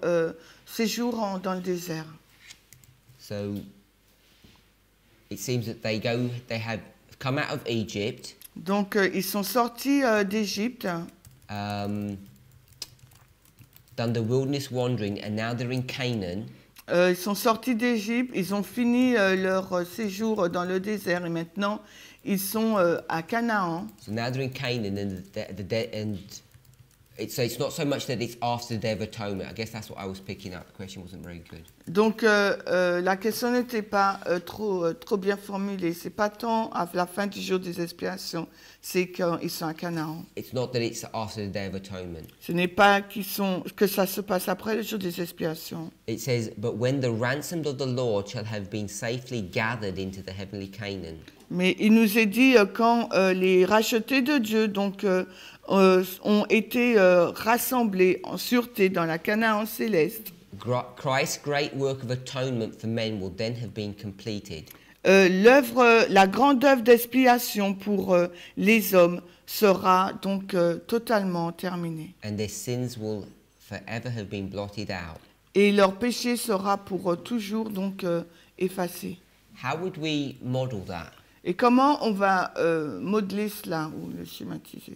séjour dans le désert. So it seems that they have come out of Egypt, Donc ils sont sortis d'Égypte, done the wilderness wandering, and now they're in Canaan. ils sont sortis d'Égypte, ils ont fini leur séjour dans le désert et maintenant ils sont à Canaan. So now they're in Canaan, and it's not so much that it's after the Day of Atonement. I guess that's what I was picking up. The question wasn't very good. Donc la question n'était pas trop bien formulée. C'est pas tant à la fin du jour des expiations, c'est qu'ils sont à Canaan. It's not that it's after the Day of Atonement. Ce n'est pas que ça se passe après le jour des expiations. It says, but when the ransomed of the Lord shall have been safely gathered into the heavenly Canaan. Mais il nous est dit quand les rachetés de Dieu donc ont été rassemblés en sûreté dans la Canaan céleste. Christ's great work of atonement for men will then have been completed. La grande œuvre d'expiation pour les hommes sera donc totalement terminée. And their sins will forever have been blotted out. Et leur péché sera pour toujours donc effacé. How would we model that? Et comment on va modeler cela ou le schématiser?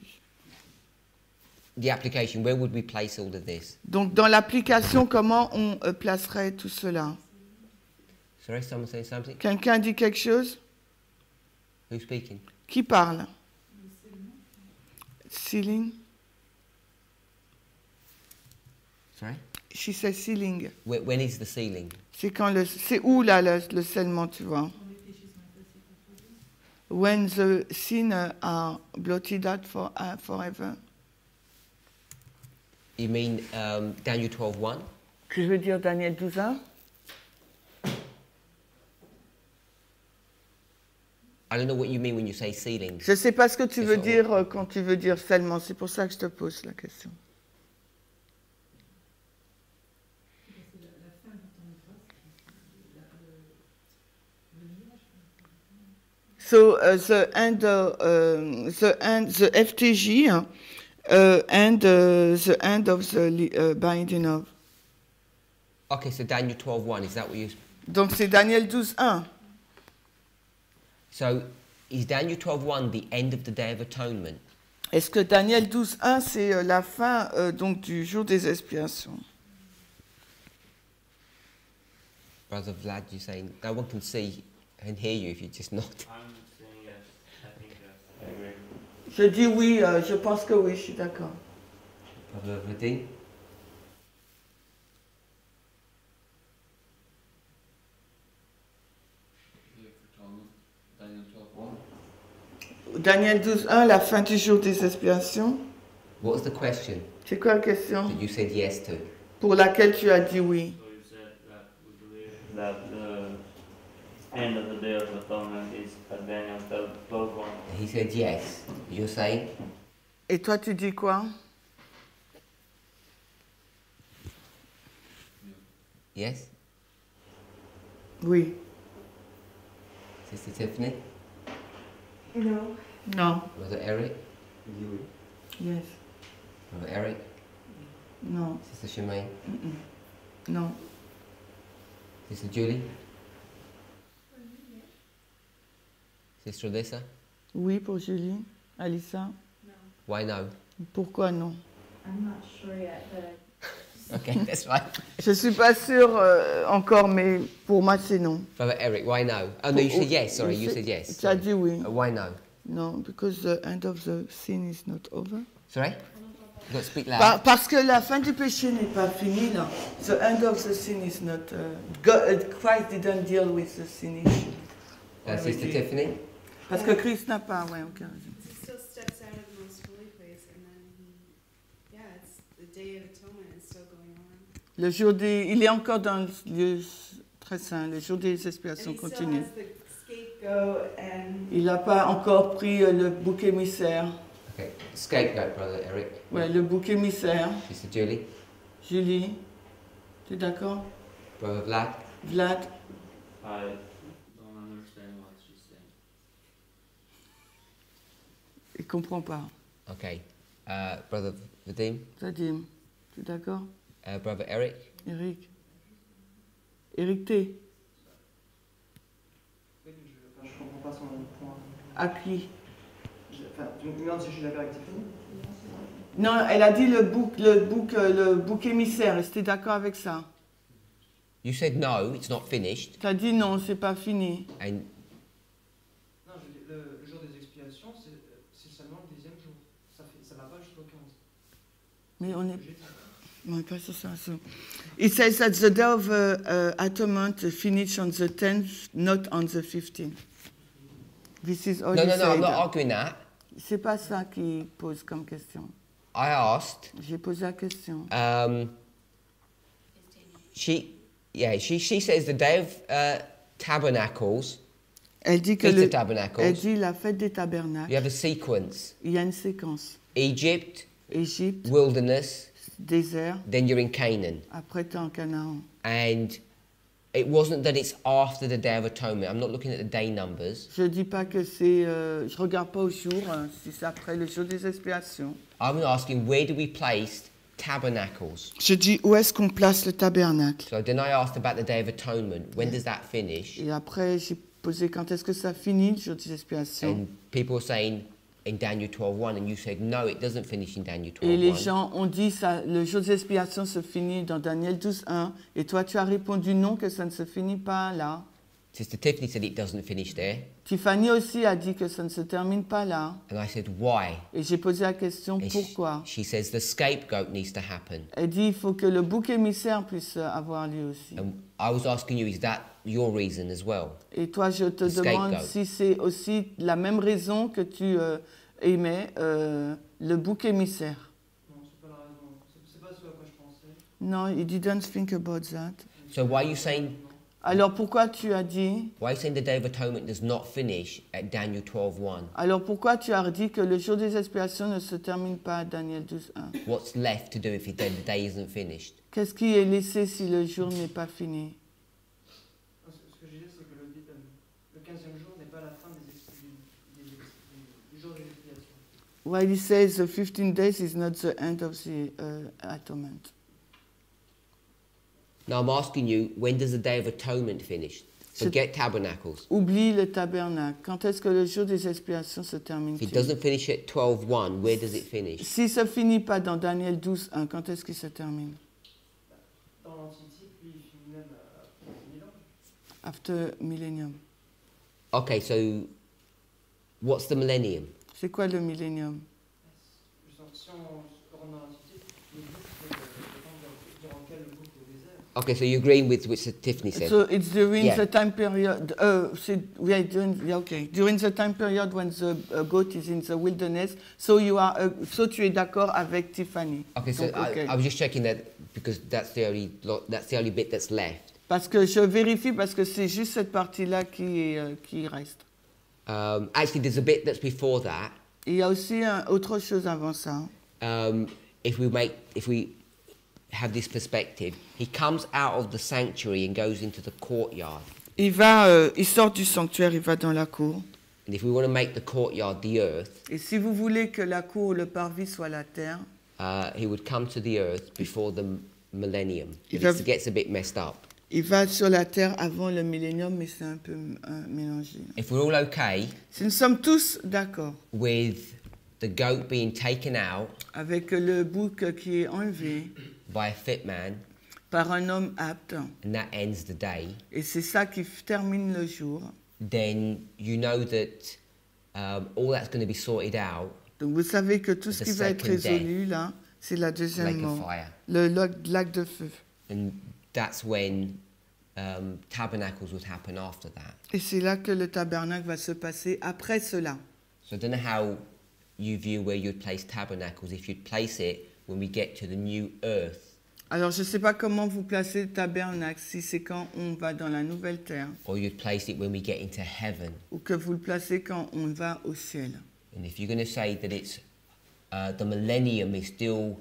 The application, where would we place all of this? Donc dans l'application, comment on placerait tout cela? Sorry, someone saying something? Quelqu'un dit quelque chose? Who's speaking? Qui parle? Ceiling? Sorry? She says ceiling. When is the sealing? C'est où là le scellement, tu vois? When the sin are blotted out forever. You mean Daniel 12:1? Je veux dire Daniel 12:1. I don't know what you mean when you say sealing. Je ne sais pas ce que tu C'est veux ça, dire quand tu veux dire scellement. C'est pour ça que je te pose la question. So the FTG and the end of the binding of. Okay, so Daniel 12:1, is that what you... Donc c'est Daniel 12:1. So is Daniel 12:1 the end of the Day of Atonement? Est-ce que Daniel 12:1 c'est la fin donc du jour des expiations? Brother Vlad, you're saying no one can see and hear you if you just nod. I'm saying yes. I think yes. I agree. Je dis oui, je pense que oui, je suis d'accord. Brother Vadim? Daniel 12:1, la fin du jour des expiations. What was the question C'est quoi la question? that you said yes to? Pour laquelle tu as dit oui. So you said that we believe that the end of the Day of Atonement is at Daniel 12:1. He said yes. You're saying? Et toi, tu dis quoi? Yes? Oui. Sister Tiffany? No. Non. Brother Eric? Yes. Brother Eric? Non. Sister Shemaine? Non. Sister Julie? Sister Alyssa? Oui pour Julie. Alissa? Why no? Pourquoi non? I'm not sure yet, but Okay, that's right. Je suis pas sûre encore, mais pour moi c'est non. Brother Eric, why no? Oh no, you said yes. Sorry, you C'est- said yes. Tu as dit oui. Why no? Non, because the end of the sin is not over. Sorry? You got to speak loud. Parce que la fin du péché n'est pas finie, non. The end of the sin is not. Christ didn't deal with the sin issue. Sister Tiffany? Parce que Christ n'a pas, ouais, ok. he still steps out of the most holy place, and then it's the Day of Atonement is still going on. Le jour il est encore dans le lieu très saint. Le jour des And expiations he still continue. has the scapegoat and Il n'a pas encore pris le bouc émissaire. Okay. Scapegoat, Brother Eric. Ouais, le bouc émissaire. Sister Julie? Julie, tu es d'accord? Brother Vlad? Vlad, I Don't understand what she's saying. il comprend pas. Okay. Brother Vadim? Vadim, tu es d'accord? Brother Eric? Eric? Eric T, Oui, je comprends pas son point. à qui? Tu me demandes si je suis d'accord avec Tiffany? Non, elle a dit le bouc émissaire. Est-ce que tu es d'accord avec ça? You said no, it's not finished. Tu as dit non, c'est pas fini. And Non, le jour des expiations, c'est seulement le 10e jour. Ça va pas jusqu'au 15. Mais on est... Non, pas sur ça. So. It says that the day of atonement finished on the 10th, not on the 15th. This is all no, he no, no, said. I'm not arguing that. C'est pas ça qu'il pose comme question. I asked, J'ai posé la question. she says the day of tabernacles, Elle dit que Feast of elle Tabernacles, dit la fête des you tabernacles. have a sequence. Il y a une séquence. Egypt, Égypte, wilderness, désert. then you're in Canaan. Après, tu es en Canaan. And it wasn't that it's after the Day of Atonement. I'm not looking at the day numbers. Je dis pas que c'est... je regarde pas au jour, si c'est après le jour des expiations. I'm asking, where do we place tabernacles? Je dis où est-ce qu'on place le tabernacle. So then I asked about the Day of Atonement. When does that finish? Et après, j'ai posé quand est-ce que ça finit, le jour des expiations. And people were saying in Daniel 12:1, and you said, no, it doesn't finish in Daniel Et les 12:1. gens ont dit ça, le jour des expiations se finit dans Daniel 12:1. Et toi, tu as répondu non, que ça ne se finit pas là. Sister Tiffany said it doesn't finish there. Tiffany aussi a dit que ça ne se termine pas là. And I said, why? Et j'ai posé la question And pourquoi. she says the scapegoat needs to happen. Elle dit il faut que le bouc émissaire puisse avoir lieu aussi. And I was asking you, is that your reason as well? Et toi, je te The demande scapegoat. si c'est aussi la même raison que tu aimais le bouc émissaire. Non, c'est pas la raison. C'est pas ce à quoi je pensais. Non, you didn't think about that. So why are you saying Alors pourquoi tu as dit the Day of Atonement does not finish at Daniel 12:1? Alors pourquoi tu as dit que le jour des expiations ne se termine pas à Daniel 12:1? What's left to do if the day isn't finished? Qu'est-ce qui est laissé si le jour n'est pas fini? Ce que je disais, c'est que le 15e jour n'est pas la fin du jour des expiations. While he says the 15 days is not the end of the atonement. Now I'm asking you, when does the Day of Atonement finish? Forget tabernacles. Oublie le tabernacle. Quand est-ce que le jour des expiations se If it termine-t-il? doesn't finish at 12:1, where does it finish? Si ça finit pas dans Daniel 12:1, quand est-ce qu'il se termine? Dans l'Antiquité, puis il finit même après 1000 ans. After millennium. Okay, so what's the millennium? C'est quoi le millennium? Si on rentre dans l'Antiquité, le but, c'est le temps durant lequel le bouc est au désert. Okay, so you're agreeing with what Tiffany said. So it's during Yeah. the time period. During the time period when the goat is in the wilderness. So you are. So tu es d'accord avec Tiffany. Okay, so Donc, ok. I was just checking that because that's the only bit that's left. Parce que je vérifie parce que c'est juste cette partie-là qui reste. Actually, there's a bit that's before that. Il y a aussi autre chose avant ça. If we have this perspective, he comes out of the sanctuary and goes into the courtyard. Il sort du sanctuaire, il va dans la cour. And if we want to make the courtyard the earth, Et si vous voulez que la cour ou le parvis soit la terre, he would come to the earth before the millennium. Il It va- gets a bit messed up. il va sur la terre avant le millénium, mais c'est un peu mélangé. If we're all okay Si nous sommes tous d'accord with the goat being taken out avec le bouc qui est enlevé by a fit man, par un homme apte, and that ends the day, et c'est ça qui termine le jour, then you know that all that's going to be sorted out, donc vous savez que tout ce The qui va être second day. résolu là, c'est la deuxième like a mort, fire. le lac de feu. And that's when tabernacles would happen after that. Et c'est là que le tabernacle va se passer après cela. So I don't know how you view where you'd place tabernacles, if you'd place it when we get to the new earth, Alors je ne sais pas comment vous placez le tabernacle, si c'est quand on va dans la nouvelle terre, or you'd place it when we get into heaven. ou que vous le placez quand on va au ciel. And if you're going to say that it's the millennium is still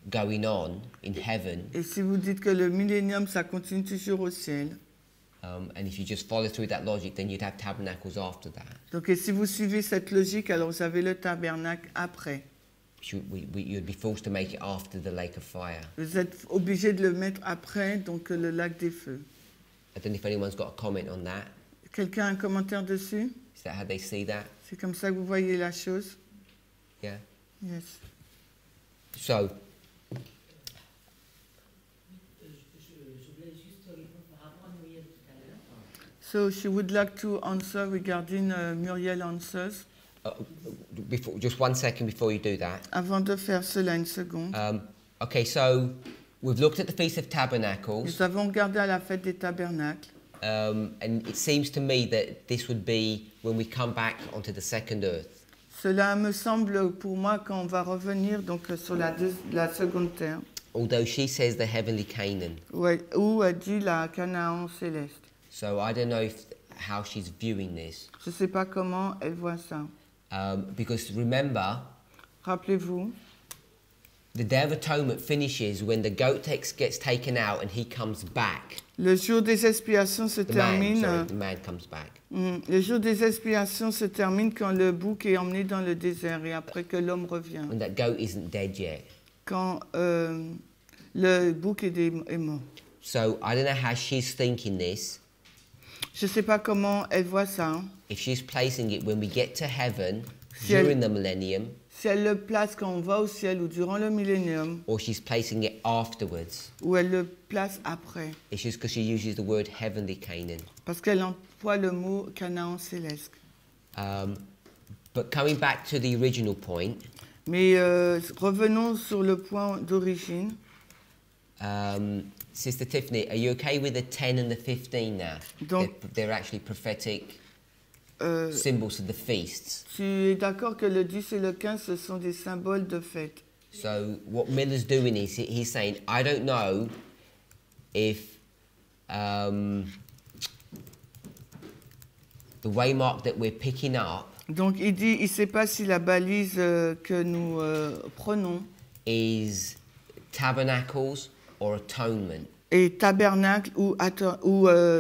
going on in heaven, Et si vous dites que le millénium, ça continue toujours au ciel, And if you just follow through that logic, then you'd have tabernacles after that. Donc, et si vous suivez cette logique, alors vous avez le tabernacle après. You'd be forced to make it after the lake of fire. Vous êtes obligé de le mettre après, donc le lac des feux. I don't know if anyone's got a comment on that. Quelqu'un a un commentaire dessus? Is that how they see that? C'est comme ça que vous voyez la chose? Yeah. Yes. So, So she would like to answer regarding Muriel answers. just 1 second before you do that. Avant de faire cela, une seconde. Okay, so we've looked at the Feast of Tabernacles, Nous avons regardé à la fête des tabernacles. and it seems to me that this would be when we come back onto the second earth. Cela me semble pour moi quand on va revenir donc sur la seconde terre, Although she says the heavenly Canaan. où elle dit la Canaan céleste. So I don't know how she's viewing this. Je ne sais pas comment elle voit ça. Because remember, Rappelez-vous, the Day of Atonement finishes when the goat gets taken out and he comes back. le jour des expiations se termine. The man comes back. Le jour des expiations se termine quand le bouc est emmené dans le désert et après que l'homme revient. And that goat isn't dead yet. Quand le bouc est mort. So I don't know how she's thinking this. Je ne sais pas comment elle voit ça. If she's placing it when we get to heaven Si elle- during the millennium, Si elle le place quand on va au ciel ou durant le millénium, or she's placing it afterwards. ou elle le place après. It's just because she uses the word heavenly Canaan. Parce qu'elle emploie le mot Canaan céleste. But coming back to the original point, Mais revenons sur le point d'origine. Sister Tiffany, are you okay with the 10 and the 15 now? Donc- They're actually prophetic Tu symbols of the feasts. es d'accord que le 10 et le 15, ce sont des symboles de fête. So what Miller's doing is he's saying, I don't know if the waymark that we're picking up Donc il dit, il ne sait pas si la balise que nous prenons is tabernacles or atonement. est tabernacle ou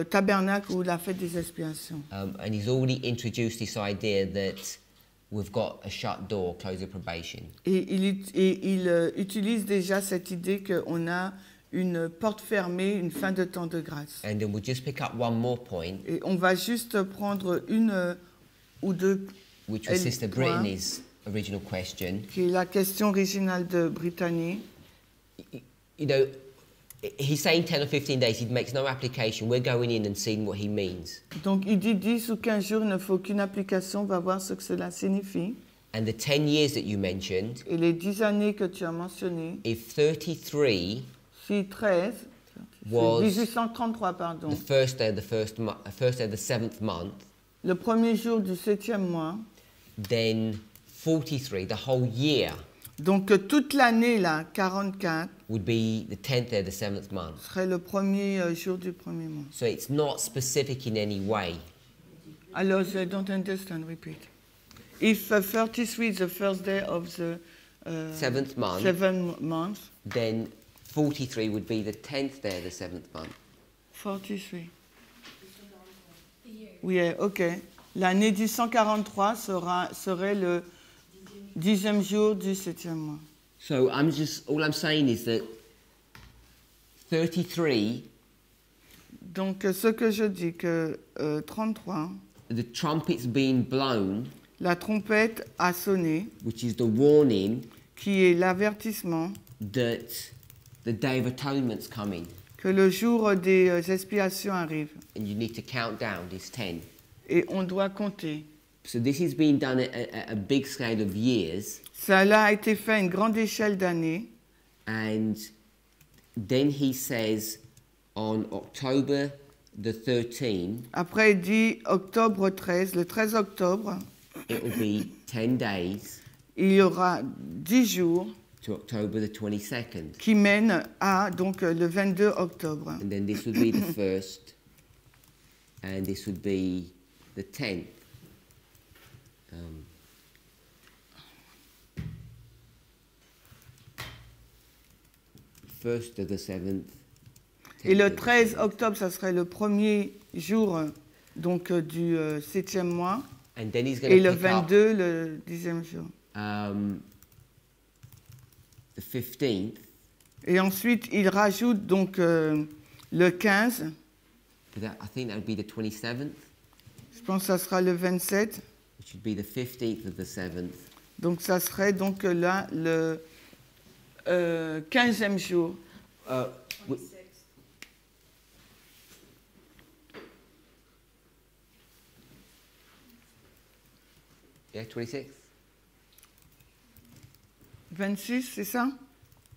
tabernacle ou la fête des expiations. And he's already introduced this idea that we've got a shut door, close of probation. Et il utilise déjà cette idée qu'on a une porte fermée, une fin de temps de grâce. And then we'll just pick up one more point, Et on va juste prendre une ou deux, which was Sister point, Brittany's original question. qui est la question originale de Brittany. You know, he's saying 10 or 15 days, he makes no application. We're going in and seeing what he means. Donc il dit 10 ou 15 jours, il ne faut qu'une application, on va voir ce que cela signifie. And the 10 years that you mentioned, Et les 10 années que tu as mentionnées, if 33, si 13, Was 1833, pardon, the first day of the seventh month, le premier jour du 7e mois, then 43, the whole year, donc toute l'année, là, 44, would be the 10th day of the seventh month. serait le premier jour du premier mois. So it's not specific in any way. Alors, I don't understand, repeat. If 33 is the first day of the Seventh month, 7th month, then 43 would be the 10th day of the seventh month. 43. The year. Oui, ok. L'année du 143 serait le 10e jour du 7e mois. So all I'm saying is that 33, Donc, ce que je dis, que 33, the trumpet's being blown, la trompette a sonné, which is the warning qui est l'avertissement that the Day of Atonement's coming. que le jour des expiations arrive. And you need to count down this 10. Et on doit compter. So this is being done at a big scale of years. Cela a été fait à une grande échelle d'années. And then he says on October the 13th, Après, il dit octobre 13, le 13 octobre, it will be 10 days il y aura 10 jours to October the 22nd. qui mènent à donc, le 22 octobre. And then this would be the first, and this would be the 10th. First of the 7th. Et 10th le of the 13 7th. octobre, ça serait le premier jour donc, du 7e mois. And then he's going Et to le pick up 22, le 10e jour. the 15th. Et ensuite, il rajoute donc le 15. I think that would be the 27th, Je pense que ça sera le 27. which would be the 15th of the 7th. Donc ça serait donc là le 15e jour. W- 26th. yeah, 26th. 26, c'est ça?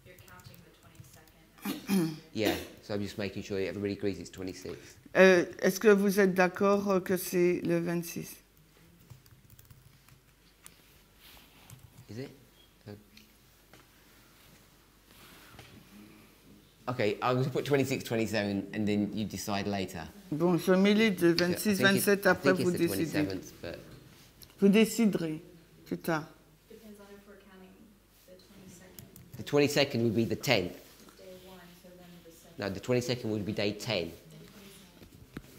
You're counting the 22nd. Yeah, so I'm just making sure everybody agrees it's 26th. Est-ce que vous êtes d'accord que c'est le 26? Is it? Okay, I'm going to put 26, 27, and then you decide later. Bon, je mets les deux, 26, 27, après vous I think it's décidez. the 27th, but Vous déciderez plus tard. Depends on if we're counting the 22nd. the 22nd would be the 10th. Day 1, so then the 2nd. No, the 22nd would be day 10.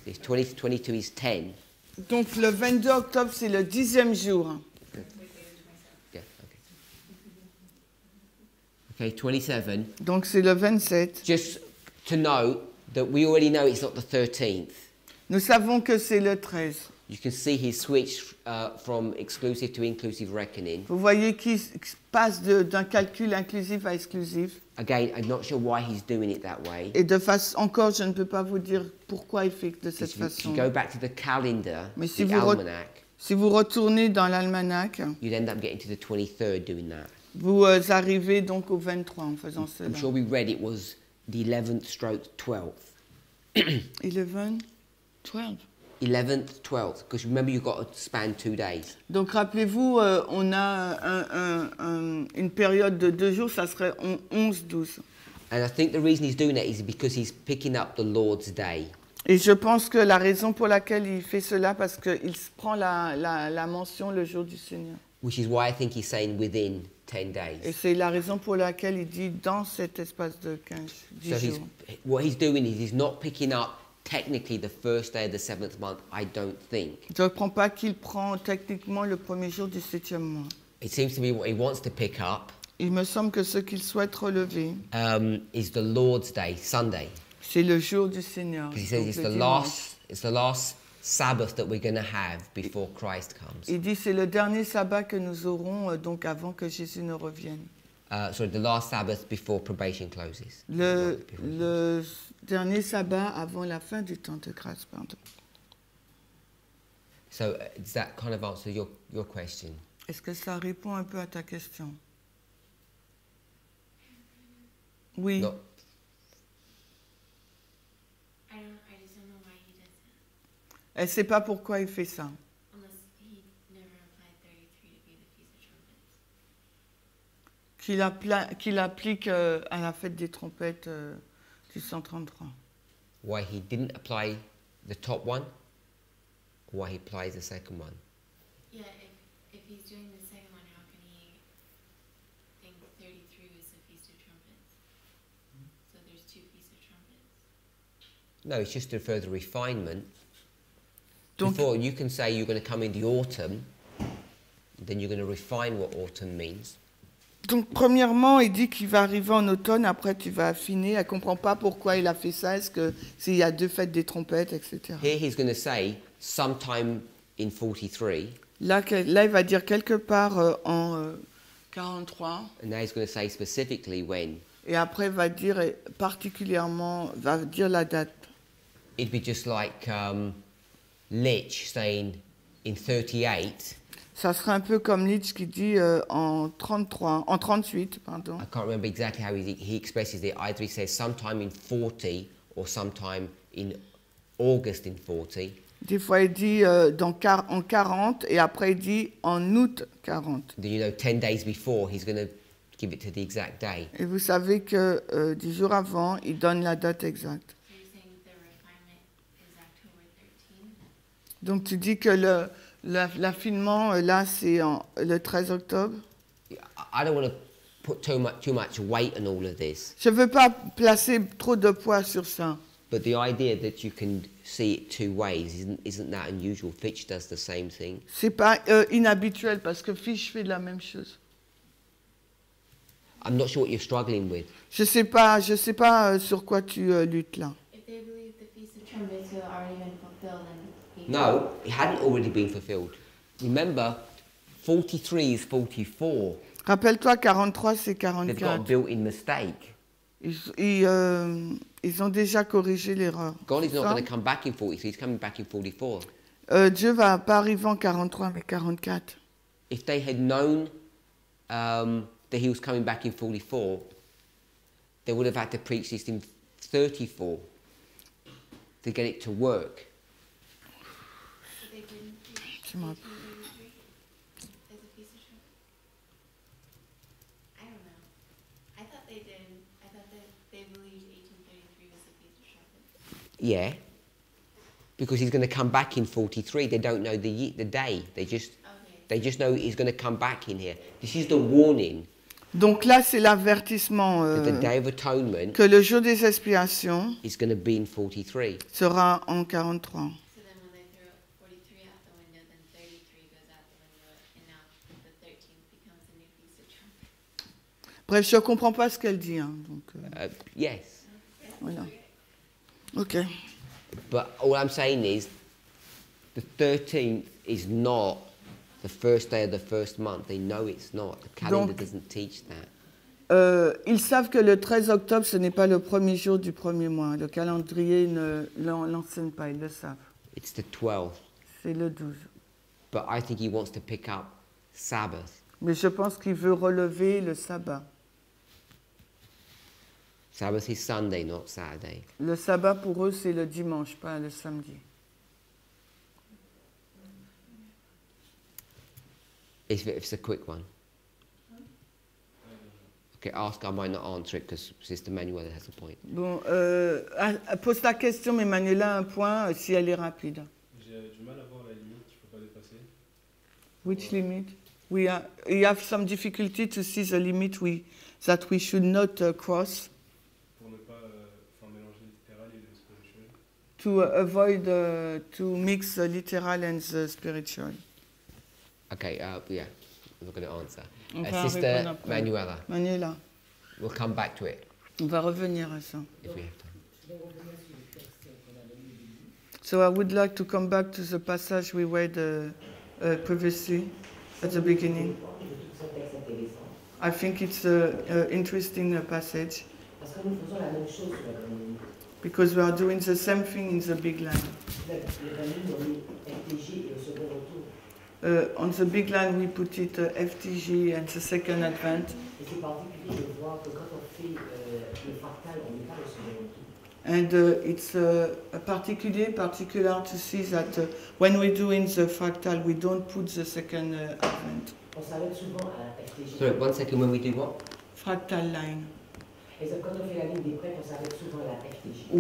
If 20, 22 is 10. Donc le 22 octobre, c'est le 10e jour. Yeah, okay. Okay, 27. Donc c'est le 27. Just to know that we already know it's not the 13th. Nous savons que c'est le 13. You can see he switched from exclusive to inclusive reckoning. Vous voyez qu'il passe d'un calcul inclusif à exclusif. Again, I'm not sure why he's doing it that way. Et de face, encore, je ne peux pas vous dire pourquoi il fait de cette If you façon. go back to the calendar, Mais si the vous, almanac, si vous retournez dans l'almanach, you'd end up getting to the 23rd doing that. vous arrivez donc au 23 en faisant cela. I'm sure we read it was the 11th stroke 12th. 11, 12. 11th, 12th, because remember you've got to span 2 days. Donc rappelez-vous, on a une période de 2 jours, ça serait 11, 12. And I think the reason he's doing that is because he's picking up the Lord's Day. Et je pense que la raison pour laquelle il fait cela, parce qu'il prend la mention le jour du Seigneur. Which is why I think he's saying within 10 Et days. c'est la raison pour laquelle il dit dans cet espace de 10 So jours. what he's doing is he's not picking up technically the first day of the 7th month, I don't think. Je ne comprends pas qu'il prend techniquement le premier jour du 7e mois. It seems to be what he wants to pick up Il me semble que ce qu'il souhaite relever, is the Lord's Day, Sunday. c'est le jour du Seigneur. Because he says donc it's le the dimanche. last Sabbath that we're going to have before Christ comes. Il dit c'est le dernier sabbat que nous aurons donc avant que Jésus ne revienne. Sorry, the last Sabbath before probation closes. Le dernier sabbat avant la fin du temps de grâce, pardon. So does that kind of answer your question? Est-ce que ça répond un peu à ta question? Oui. Not, I just don't know why he does that. Elle ne sait pas pourquoi il fait ça. Unless he never applied 33 to be the Feast of Trumpets. Qu'il applique à la fête des trompettes du 133. why he didn't apply the top one, or why he applies the second one. Yeah, if he's doing the second one, how can he think 33 is the Feast of Trumpets? So there's 2 Feasts of Trumpets. No, it's just a further refinement. Donc, Before, you can say you're going to come in the autumn, then you're going to refine what autumn means. donc, premièrement, il dit qu'il va arriver en automne, après tu vas affiner. Elle ne comprend pas pourquoi il a fait ça, est-ce que s'il y a 2 fêtes des trompettes, etc. Here he's going to say sometime in 43, Là, il va dire quelque part en 43, and now he's going to say specifically when. et après va dire particulièrement, va dire la date. It'd be just like Lich saying in 38. Ça serait un peu comme Nietzsche qui dit en 38, pardon. I can't remember exactly how he expresses it. Either he says sometime in 40 or sometime in August in 40. Des fois, il dit en 40 et après, il dit en août 40. Then you know 10 days before he's going to give it to the exact day. Et vous savez que 10 jours avant, il donne la date exacte. So you're saying the refinement is October 13th? Donc, tu dis que l'affinement, là, c'est le 13 octobre. I don't want to put too much weight on all of this, Je ne veux pas placer trop de poids sur ça. but the idea that you can see it two ways. Isn't that unusual? Fitch does the same thing. C'est pas inhabituel parce que Fish fait la même chose. I'm not sure what you're struggling with. Je sais pas sur quoi tu luttes là. If they believe the Feast of Trumpets had already been fulfilled, then No, it hadn't already been fulfilled. Remember, 43 is 44. Rappelle-toi, 43 c'est They've got a 44. built-in mistake. Ils ont déjà corrigé l'erreur. God is not Ça, going to come back in 43, he's coming back in 44. Dieu va pas arriver en 43 mais 44. If they had known that he was coming back in 44, they would have had to preach this in 34 to get it to work. so they didn't preach Tu m'as- 1833 as a Feast of Trumpets. I don't know. I thought they did. I thought that they believed 1833 was the Feast of Trumpets. Yeah, because he's going to come back in 43. They don't know the day. They just know he's going to come back in here. This is the warning Donc là, c'est l'avertissement that the Day of Atonement que le jour des expiations is going to be in 43. sera en 43. So then when they throw 43 out the window, then 33 goes out the window, and now the 13th becomes the new Feast of Trumpets. Bref, je comprends pas ce qu'elle dit. Hein, donc, Yes, voilà. Ok. but all I'm saying is the 13th is not the first day of the first month. They know it's not. The calendar Donc, doesn't teach that. Ils savent que le 13 octobre, ce n'est pas le premier jour du premier mois. Le calendrier ne l'enseigne pas, ils le savent. It's the 12th. C'est le 12. But I think he wants to pick up Sabbath. Mais je pense qu'il veut relever le sabbat. Sabbath is Sunday, not Saturday. Le sabbat, pour eux, c'est le dimanche, pas le samedi. It's a quick one. Okay, ask. I might not answer it because Sister Manuela has a point. Bon, pose ta question, mais Manuela a un point si elle est rapide. J'ai du mal à voir la limite qu'il ne faut pas dépasser. Which limit? We have some difficulty to see the limit that we should not cross Pour ne pas mélanger le littéral et le spirituel. to avoid to mix the literal and the spiritual. Okay, yeah, I'm not going to answer. On va répondre Sister après. Manuela, Manuela, we'll come back to it on va revenir à ça. if we have time. So I would like to come back to the passage we read previously at the beginning. I think it's an interesting passage Parce que nous faisons la même chose sur la grande ligne. because we are doing the same thing in the big line. La grande ligne, on met FTG et le second retour. On the big line, we put it FTG and the second advent. Et c'est particulier de voir que quand on fait le fractal, on met pas le second retour. And it's particular to see that when we're doing the fractal, we don't put the second advent. On s'arrête souvent à la FTG. Sorry, 1 second. When we do what? Fractal line. Et c'est quand on fait la ligne des prêtres, on s'arrête souvent à la FTG.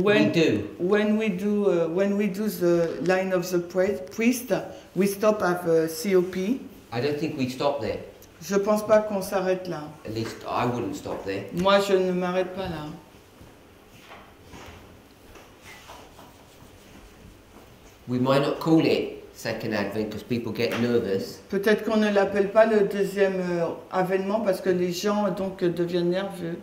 When we do the line of the priest, we stop at COP. I don't think we stop there. Je pense pas qu'on s'arrête là. At least I wouldn't stop there. Moi, je ne m'arrête pas là. We might not call it second advent because people get nervous. Peut-être qu'on ne l'appelle pas le deuxième avènement parce que les gens donc deviennent nerveux.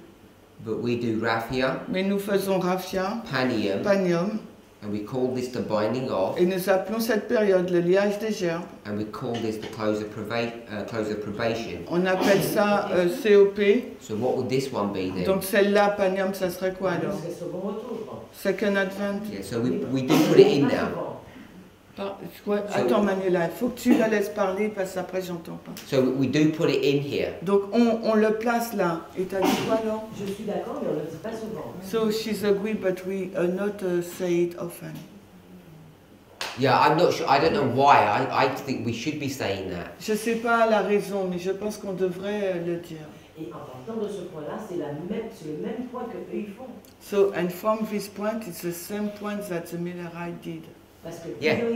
But we do raphia, Mais nous faisons raphia, panium, panium, and we call this the binding off, et nous appelons cette période le liage des gerbes. and we call this the close of probation. On appelle ça COP. So what would this one be then? Donc celle-là, panium, ça serait quoi alors? C'est le second retour. Second advent. Yeah, so we do put it in now. Attends Manuela, il faut que tu la laisses parler parce qu'après j'entends pas. So we do put it in here. Donc on le place là. Et t'as dit quoi alors? Je suis d'accord, mais on ne le dit pas souvent. So she's agree, but we not say it often. Yeah, I'm not sure. I don't know why. I think we should be saying that. Je sais pas la raison, mais je pense qu'on devrait le dire. Et en partant de ce point-là, c'est le même point que eux ils font. So and from this point, it's the same point that the Millerite did. Parce que Yeah. plusieurs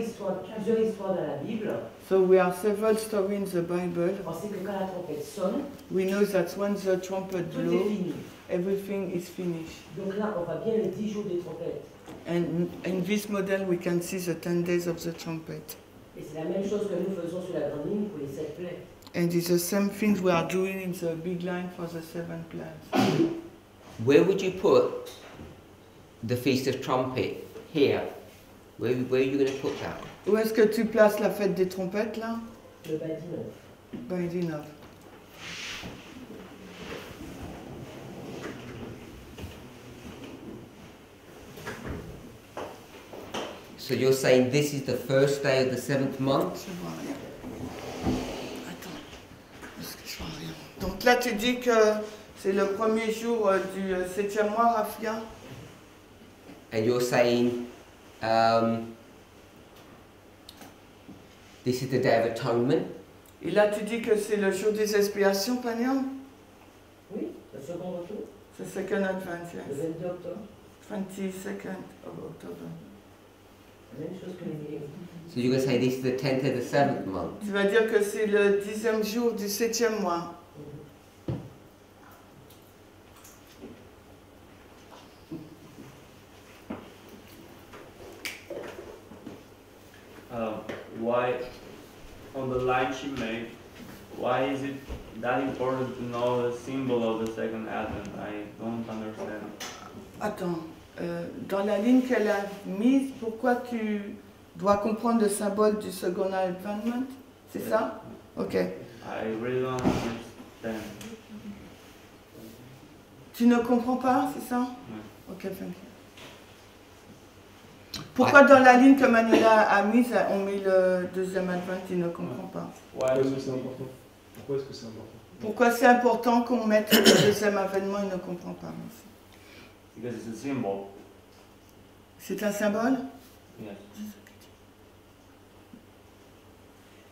histoires dans la Bible, So we have several stories in the Bible. on sait que quand la trompette sonne, We know that when the trumpet tout est blows, fini. everything is finished. Donc là, on voit bien les 10 jours des trompettes. And in this model, we can see the 10 days of the trumpet. Et c'est la même chose que nous faisons sur la grande ligne pour les 7 plaies. And it's the same thing we are doing in the big line for the 7 plagues. Where would you put the Feast of Trumpet? Here. Where are you going to put that? Où est-ce que tu places la fête des trompettes, là? Le bâtiment. Ben, dis neuf. So you're saying this is the first day of the 7th month? Je vois rien. Attends. Est-ce que je vois rien? Donc là, tu dis que c'est le premier jour du 7e mois, Rafia? And you're saying this is the Day of Atonement? Et là, tu dis que c'est le jour des expiations, Paniam? Oui, le second retour. C'est le second advance, Le yes. 22 octobre. 22nd of October. La même chose que les milliers. So you're going to say this is the 10th of the 7th month? Tu vas dire que c'est le 10e jour du 7e mois. Why, on the line she made, why is it that important to know the symbol of the second advent? I don't understand. Attends, dans la ligne qu'elle a mise, pourquoi tu dois comprendre le symbole du second advent? C'est ça? Ok. I really don't understand. Tu ne comprends pas, c'est ça? No. Ok, thank you. Pourquoi dans la ligne que Manuela a mise, on met le deuxième advent, il ne comprend pas? Pourquoi est-ce que c'est important? Pourquoi est-ce que c'est important? Pourquoi c'est important qu'on mette le deuxième avènement, il ne comprend pas. Because it's a symbol. C'est un symbole? Yes.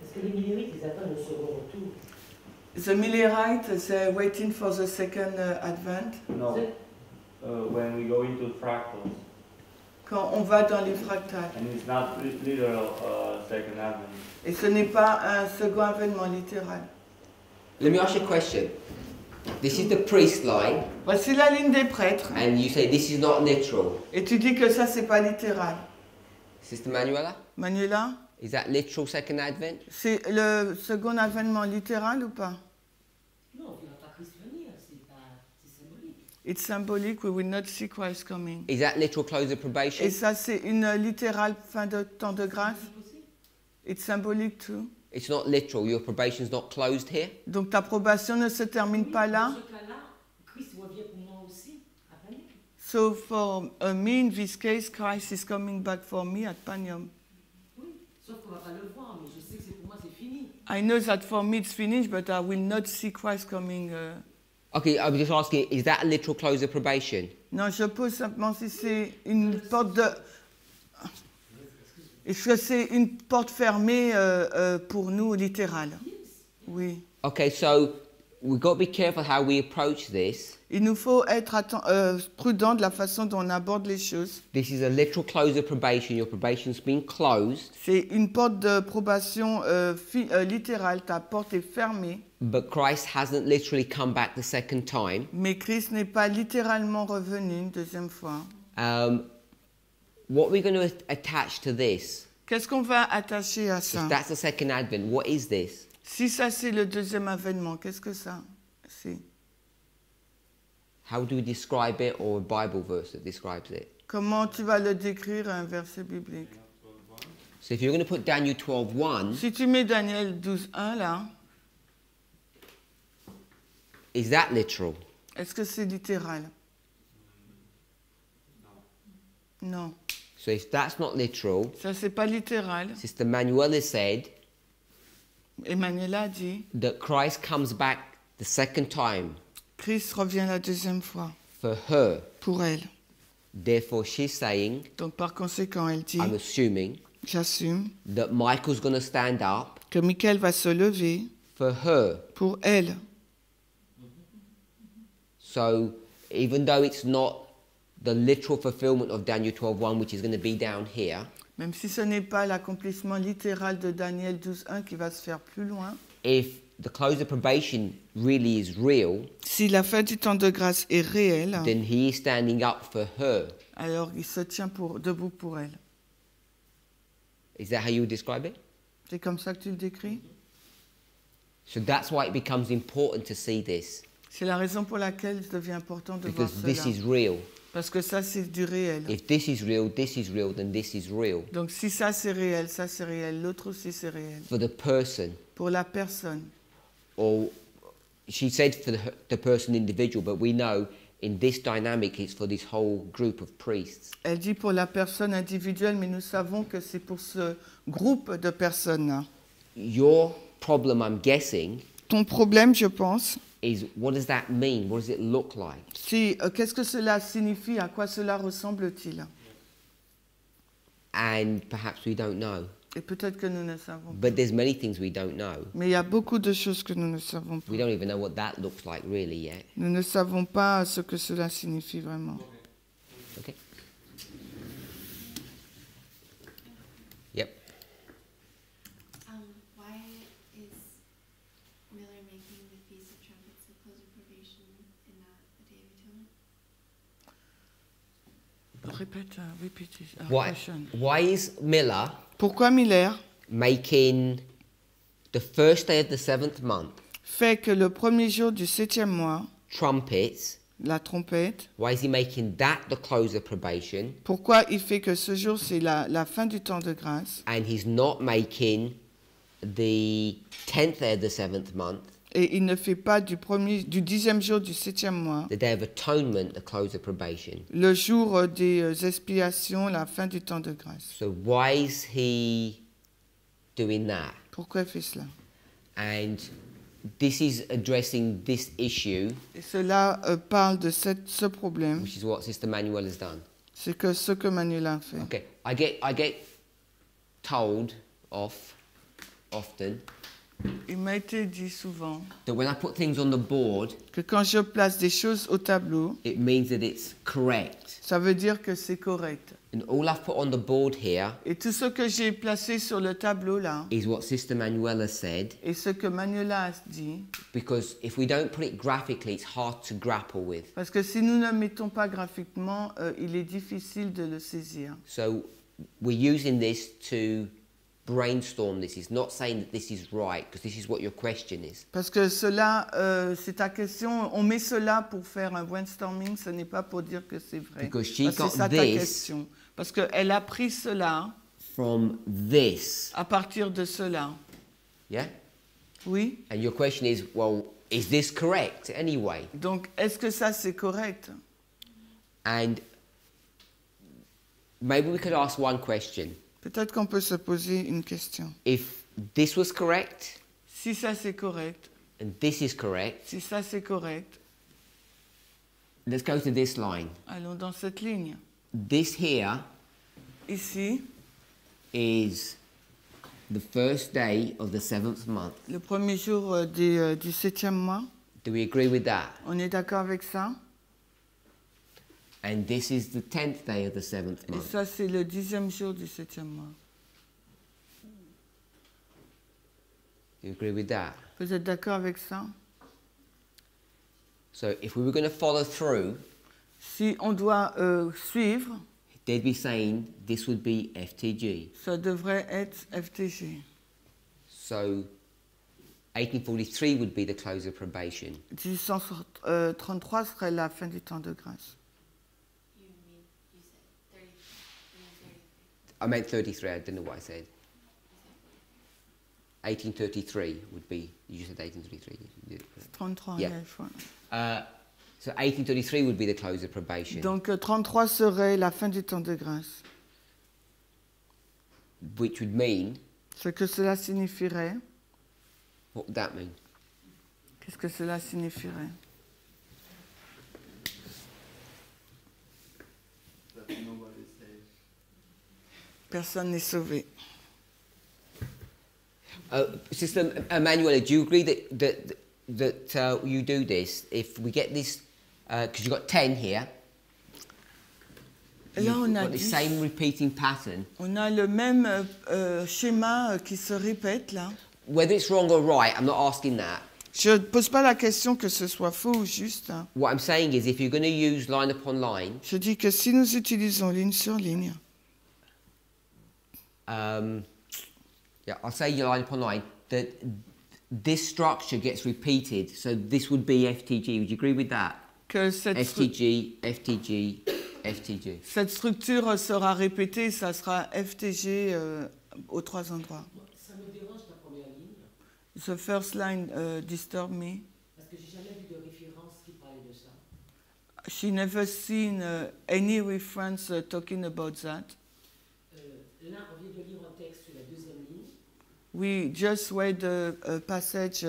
Parce que les millérites, ils attendent le second retour. The Millerites, they're waiting for the second advent. No. When we go into fractals. Quand on va dans les fractales. And it's not literal second advent. Et ce n'est pas un second avènement littéral. Let me ask you a question. This is the priest line. Voici la ligne des prêtres. And you say this is not literal. Et tu dis que ça, c'est pas littéral. Sister Manuela? Manuela? Is that literal second advent? C'est le second avènement littéral ou pas? Non, on ne verra pas Christ venir, c'est symbolique. It's symbolic, we will not see Christ coming. Is that literal close of probation? Et ça, c'est une littérale fin de temps de grâce? It's symbolic too. It's not literal. Your probation's not closed here? Donc ta probation ne se termine pas là? Dans ce cas-là, Christ revient pour moi aussi, à Panium. So for me, in this case, Christ is coming back for me at Panium. Oui, sauf qu'on ne va pas le voir, mais je sais que c'est pour moi, c'est fini. I know that for me it's finished, but I will not see Christ coming. Okay, I was just asking, is that a literal close of probation? Non, je pose simplement si c'est une porte de... Est-ce que c'est une porte fermée pour nous, littérale? Oui. Okay, so we've got to be careful how we approach this. Il nous faut être prudent de la façon dont on aborde les choses. This is a literal close of probation. Your probation's been closed. C'est une porte de probation littérale. Ta porte est fermée. But Christ hasn't literally come back the second time. Mais Christ n'est pas littéralement revenu une deuxième fois. What are we going to attach to this? Qu'est-ce qu'on va attacher à ça? If that's the second advent, what is this? Si ça c'est le deuxième avènement, qu'est-ce que ça c'est? How do we describe it, or a Bible verse that describes it? Comment tu vas le décrire un verset biblique? So if you're going to put Daniel 12:1, Si tu mets Daniel 12:1 là, is that literal? est-ce que c'est littéral? Non. So if that's not literal, Ça c'est pas littéral. Sister Manuela said Emmanuel a dit, that Christ comes back the second time Christ revient la deuxième fois for her. pour elle. Therefore, she's saying, Donc par conséquent, elle dit, I'm assuming, j'assume that Michael's going to stand up que Michael va se lever for her. pour elle. So even though it's not the literal fulfillment of Daniel 12:1, which is going to be down here, Même si ce n'est pas l'accomplissement littéral de Daniel 12.1 qui va se faire plus loin. If the close of probation really is real, Si la fin du temps de grâce est réelle, then he is standing up for her. alors il se tient debout pour elle. Is that how you would describe it? C'est comme ça que tu le décris? So that's why it becomes important to see this. C'est la raison pour laquelle il devient important de voir Because this cela. is real. Parce que ça, c'est du réel. If this is real, then this is real. Donc si ça, c'est réel, ça, c'est réel, l'autre aussi, c'est réel. For the person. Pour la personne. Or she said for the person individual, but we know in this dynamic it's for this whole group of priests. Elle dit pour la personne individuelle, mais nous savons que c'est pour ce groupe de personnes-là. Your problem, I'm guessing, Ton problème, je pense, is what does that mean? What does it look like? c'est qu'est-ce que cela signifie, à quoi cela ressemble-t-il? And perhaps we don't know. Et peut-être que nous ne savons pas. But there's many things we don't know. Mais il y a beaucoup de choses que nous ne savons pas. We don't even know what that looks like really yet. Nous ne savons pas ce que cela signifie vraiment. Okay. Yep. Why is Miller making the Feast of Trumpets the close of probation and not the Day of Atonement? Répète, Why is Miller Pourquoi Miller making the first day of the 7th month fait que le premier jour du 7e mois, trumpets? la trompette, Why is he making that the close of probation? pourquoi il fait que ce jour c'est la fin du temps de grâce And he's not making the 10th day of the 7th month, et il ne fait pas du 10e jour du 7e mois, the day of atonement, the close of probation? le jour des expiations, la fin du temps de grâce. So why is he doing that? Pourquoi il fait cela? And this is addressing this issue, Et cela parle de ce problème, which is what Sister Manuel has done. c'est que ce que Manuel a fait. Okay, I get told often Il m'a été dit souvent that when I put things on the board, que quand je place des choses au tableau, it means that it's correct. ça veut dire que c'est correct. And all I've put on the board here Et tout ce que j'ai placé sur le tableau là, is what Sister Manuela said, et ce que Manuela a dit, because if we don't put it graphically, it's hard to grapple with. parce que si nous ne le mettons pas graphiquement, il est difficile de le saisir. So we're using this to brainstorm this. It's not saying that this is right, because this is what your question is. Parce que cela, c'est ta question, on met cela pour faire un brainstorming, ce n'est pas pour dire que c'est vrai. Because she Parce que got c'est ça ta this question. Parce qu'elle a pris cela from this. à partir de cela. Yeah? Oui? And your question is, well, is this correct anyway? Donc, est-ce que ça c'est correct? And maybe we could ask one question. Peut-être qu'on peut se poser une question. If this was correct, Si ça c'est correct, and this is correct, si ça c'est correct, let's go to this line. allons dans cette ligne. This here Ici, is the first day of the 7th month. le premier jour du 7e mois, Do we agree with that? on est d'accord avec ça? And this is the 10th day of the 7th Et month. ça c'est le 10e jour du 7e mois. Do you agree with that? Vous êtes d'accord avec ça? So if we were going to follow through, Si on doit suivre, they'd be saying this would be FTG. ça devrait être FTG. So 1843 would be the close of probation. 1833 serait la fin du temps de grâce. You said 30, I meant 33, I don't know what I said. 1833 would be, you just said 1833. didn't you? 33, Yeah. il y a une fois. So 1833 would be the close of probation, Donc 33 serait la fin du temps de grâce. which would mean, Ce que cela signifierait, what would that mean? qu'est-ce que cela signifierait? That nobody is saved. Personne n'est sauvé. Sister Emanuela, do you agree that you do this? If we get this, because you've got 10 here, Là, on a got the same repeating pattern. On a le même schéma qui se répète là. Whether it's wrong or right, I'm not asking that. Je ne pose pas la question que ce soit faux ou juste. Hein. What I'm saying is, if you're going to use line upon line, Je dis que si nous utilisons ligne sur ligne, yeah, I'll say line upon line, that this structure gets repeated. So this would be FTG. Would you agree with that? que cette, FTG, FTG, FTG. cette structure sera répétée, ça sera FTG aux trois endroits. Ça me dérange ta première ligne, The first line disturb me. parce que j'ai jamais vu de référence qui parlait de ça. She never seen any reference talking about that. Là, on vient de lire un texte sur la deuxième ligne. We just read a passage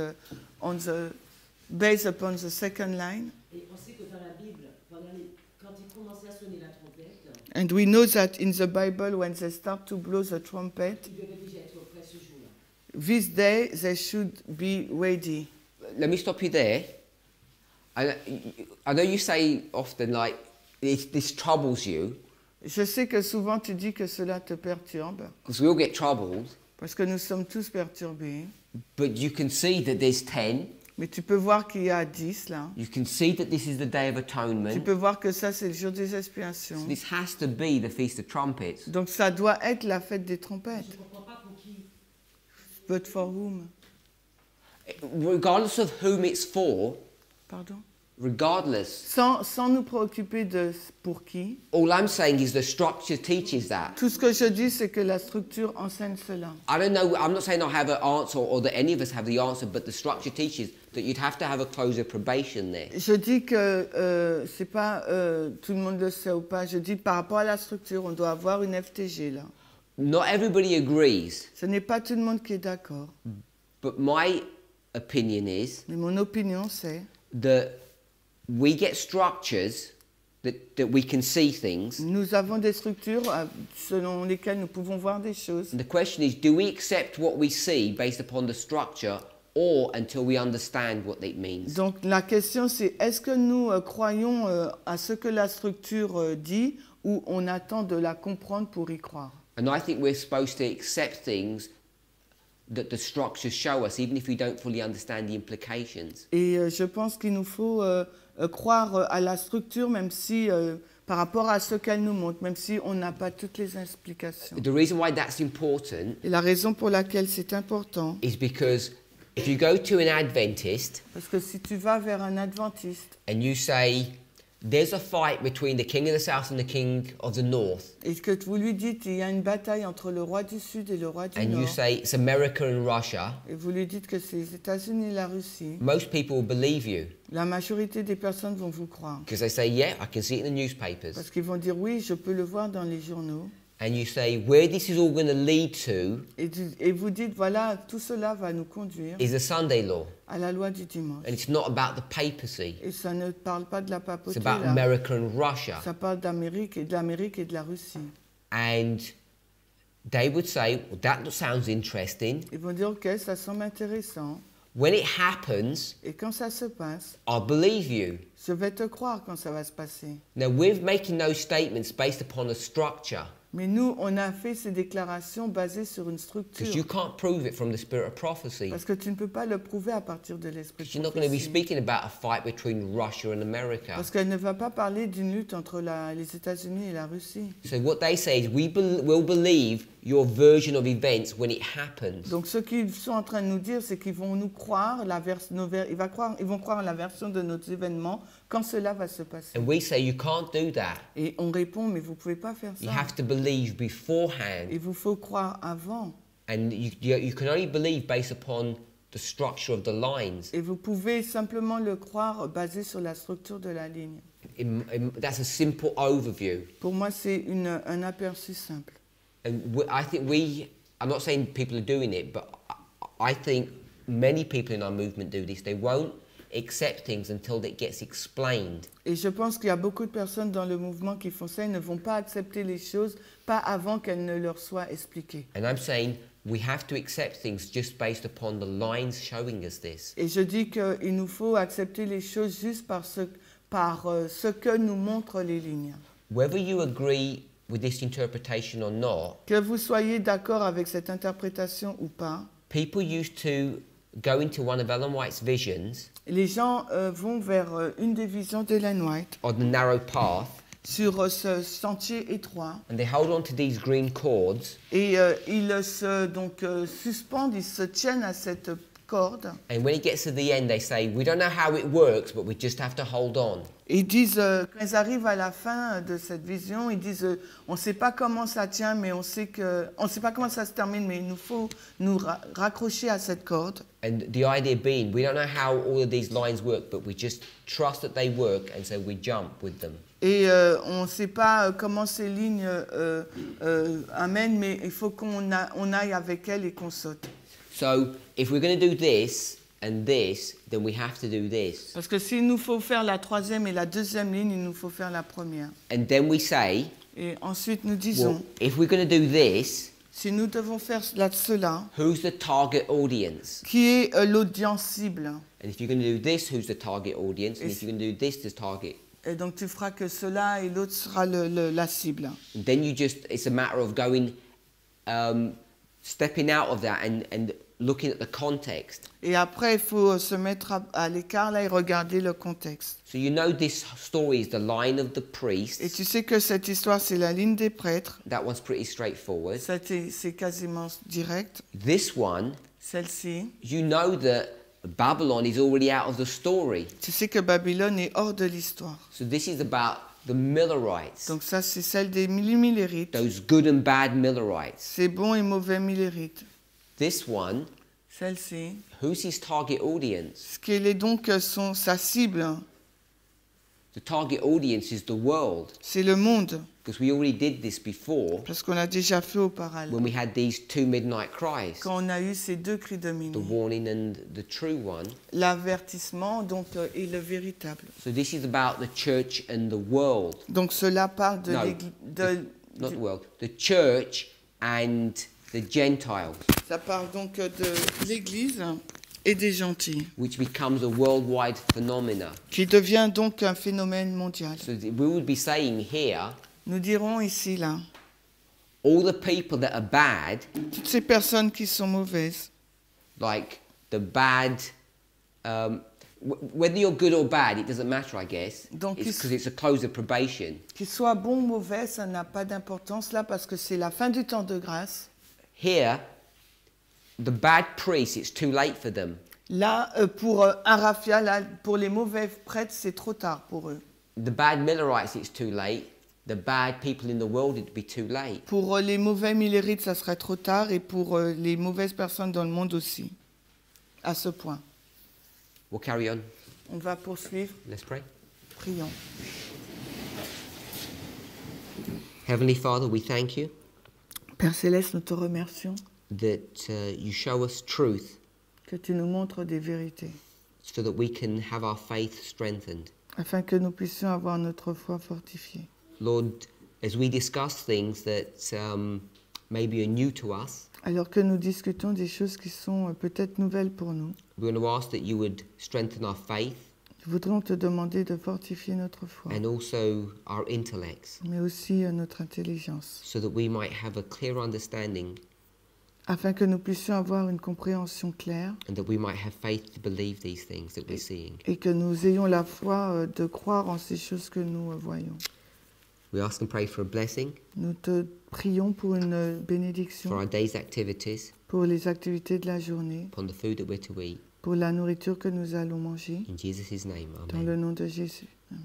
based upon the second line. Et on sait que dans la Bible, quand il commençait à sonner la trompette, And we know that in the Bible, when they start to blow the trumpet, il devait déjà être prêt ce jour-là. this day they should be ready. Let me stop you there. I know you say often, like, this troubles you, Je sais que souvent tu dis que cela te perturbe, because we all get troubled, parce que nous sommes tous perturbés. but you can see that there's 10. Mais tu peux voir qu'il y a 10 là. You can see that this is the Day of Tu Atonement. peux voir que ça c'est le jour des expiations. So this has to be the Feast of Trumpets. Donc ça doit être la fête des trompettes. Je ne comprends pas pour qui. But for whom? Regardless of whom it's for, Pardon? regardless, Sans nous préoccuper de pour qui. all I'm saying is the structure teaches that. Tout ce que je dis, c'est que la structure enseigne cela. I don't know, I'm not saying I have an answer or that any of us have the answer, but the structure teaches that you'd have to have a close of probation there. Je dis que c'est pas tout le monde le sait ou pas. Je dis par rapport à la structure, on doit avoir une FTG là. Not everybody agrees, Ce n'est pas tout le monde qui est d'accord. but my opinion is Mais mon opinion, c'est that we get structures that we can see things. nous avons des structures selon lesquelles nous pouvons voir des choses. And the question is, do we accept what we see based upon the structure or until we understand what it means? Donc la question c'est est-ce que nous croyons à ce que la structure dit ou on attend de la comprendre pour y croire? And I think we're supposed to accept things that the structures show us, even if we don't fully understand the implications. Et je pense qu'il nous faut croire à la structure même si par rapport à ce qu'elle nous montre, même si on n'a pas toutes les explications. The reason why that's important Et la raison pour laquelle c'est important, is because if you go to an Adventist parce que si tu vas vers un adventiste and you say, there's a fight between the king of the south and the king of the north, et que vous lui dites il y a une bataille entre le roi du Sud et le roi du and you Nord, say it's America and Russia, et vous lui dites que c'est les États-Unis et la Russie, most people will believe you la majorité des personnes vont vous croire. because they say, yeah, I can see it in the newspapers. Parce qu'ils vont dire oui, je peux le voir dans les journaux. And you say, where this is all going to lead to Et vous dites voilà, tout cela va nous conduire is a Sunday law. à la loi du dimanche. And it's not about the papacy. Et ça ne parle pas de la It's papauté about là. America and Russia. Ça parle d'Amérique et de la Russie. And they would say, well, that sounds interesting. Ils vont dire ok, ça semble intéressant. When it happens, Et quand ça se passe, I'll believe you. je vais te croire quand ça va se passer. Now, we're making those statements based upon a structure Mais nous, on a fait ces déclarations basées sur une because you structure. can't prove it from the spirit of prophecy. Parce que tu ne peux pas le prouver à partir de l'esprit Because de you're not going to be prophétie. speaking about a fight between Russia and America. Parce qu'elle ne va pas parler d'une lutte entre les États-Unis et la Russie. So what they say is we'll believe your version of events when it happens. Donc ce qu'ils sont en train de nous dire, c'est qu'ils vont nous croire, ils vont croire la version de nos événements quand cela va se passer. And we say you can't do that. Et on répond, mais vous ne pouvez pas faire You ça. have to believe beforehand. Il vous faut croire avant. And you can only believe based upon the structure of the lines. Et vous pouvez simplement le croire basé sur la structure de la ligne. That's a simple overview. Pour moi, c'est un aperçu simple. And I'm not saying people are doing it, but I think many people in our movement do this. They won't accept things until it gets explained. Et je pense qu'il y a beaucoup de personnes dans le mouvement qui font ça. Ils ne vont pas accepter les choses, pas avant qu'elles ne leur soient expliquées. And I'm saying we have to accept things just based upon the lines showing us this. Et je dis qu'il nous faut accepter les choses juste par ce que nous montrent les lignes. Whether you agree with this interpretation or not, que vous soyez d'accord avec cette interprétation ou pas, people used to go into one of Ellen White's visions les gens vont vers une des visions d'Ellen White on the narrow path, sur ce sentier étroit and they hold on to these green cords, et ils se suspendent, ils se tiennent à cette corde. and when it gets to the end, they say, "We don't know how it works, but we just have to hold on." Ils disent, quand ils arrivent à la fin de cette vision, ils disent, on ne sait pas comment ça tient, mais on sait pas comment ça se termine, mais il nous faut nous raccrocher à cette corde. And the idea being, we don't know how all of these lines work, but we just trust that they work, and so we jump with them. Et on ne sait pas comment ces lignes amènent, mais il faut qu'on aille avec elles et qu'on saute. So if we're going to do this and this, then we have to do this. Parce que s'il nous faut faire la troisième et la deuxième ligne, il nous faut faire la première. And then we say, Et ensuite nous well, disons, if we're going to do this, si nous devons faire cela, who's the target audience? qui est l'audience cible? And if you're going to do this, who's the target audience? And if you're going to do this, the target. Et donc tu feras que cela et l'autre sera la cible. And then it's a matter of going, stepping out of that and looking at the context. Et après, il faut se mettre à l'écart là et regarder le contexte. So you know this story is the line of the Et priests. tu sais que cette histoire, c'est la ligne des prêtres. That one's pretty straightforward. C'est quasiment direct. This one, Celle-ci, you know that Babylon is already out of the story. tu sais que Babylone est hors de l'histoire. So this is about the Millerites, Donc ça, c'est celle des millérites. those good and bad Millerites. C'est bon et mauvais millérites. This one, Celle-ci, who's his target audience? ce qu'elle est donc sa cible, The target audience is the world, c'est le monde. because we already did this before Parce qu'on l'a déjà fait auparavant. when we had these two midnight cries, Quand on a eu ces deux cris de the minuit. warning and the true one. L'avertissement donc est le véritable. So this is about the church and the world. Donc cela parle de No, l'église. Not the world, the church and the Gentiles, Ça parle donc de l'église et des gentils, which becomes a worldwide phenomena. qui devient donc un phénomène mondial. So we would be saying here, Nous dirons ici, là, all the people that are bad, toutes ces personnes qui sont mauvaises, like the bad, whether you're good or bad, it doesn't matter, I guess. Donc, It's because it's a close of probation. qu'ils soient bons ou mauvais, ça n'a pas d'importance là parce que c'est la fin du temps de grâce. Here, the bad priests, it's too late for them. Là, pour un raffia, là, pour les mauvais prêtres, c'est trop tard pour eux. The bad Millerites, it's too late. The bad people in the world, it'd be too late. Pour les mauvais millérites, ça serait trop tard, et pour les mauvaises personnes dans le monde aussi, à ce point. We'll carry on. On va poursuivre. Let's pray. Prions. Heavenly Father, we thank you Père Céleste, nous te remercions that you show us truth que tu nous montres des vérités, so that we can have our faith strengthened. afin que nous puissions avoir notre foi fortifiée. Lord, as we discuss things that maybe are new to us, Alors que nous discutons des choses qui sont peut-être nouvelles pour nous, we want to ask that you would strengthen our faith nous voudrons te demander de fortifier notre foi, and also our intellects, mais aussi notre intelligence, so that we might have a clear understanding afin que nous puissions avoir une compréhension claire and that we might have faith to believe these things that we're seeing. et que nous ayons la foi de croire en ces choses que nous voyons. We ask and pray for a blessing Nous te prions pour une bénédiction, for our day's activities, pour les activités de la journée, upon the food that we're to eat. pour la nourriture que nous allons manger, In Jesus' name, dans amen. le nom de Jésus. Amen.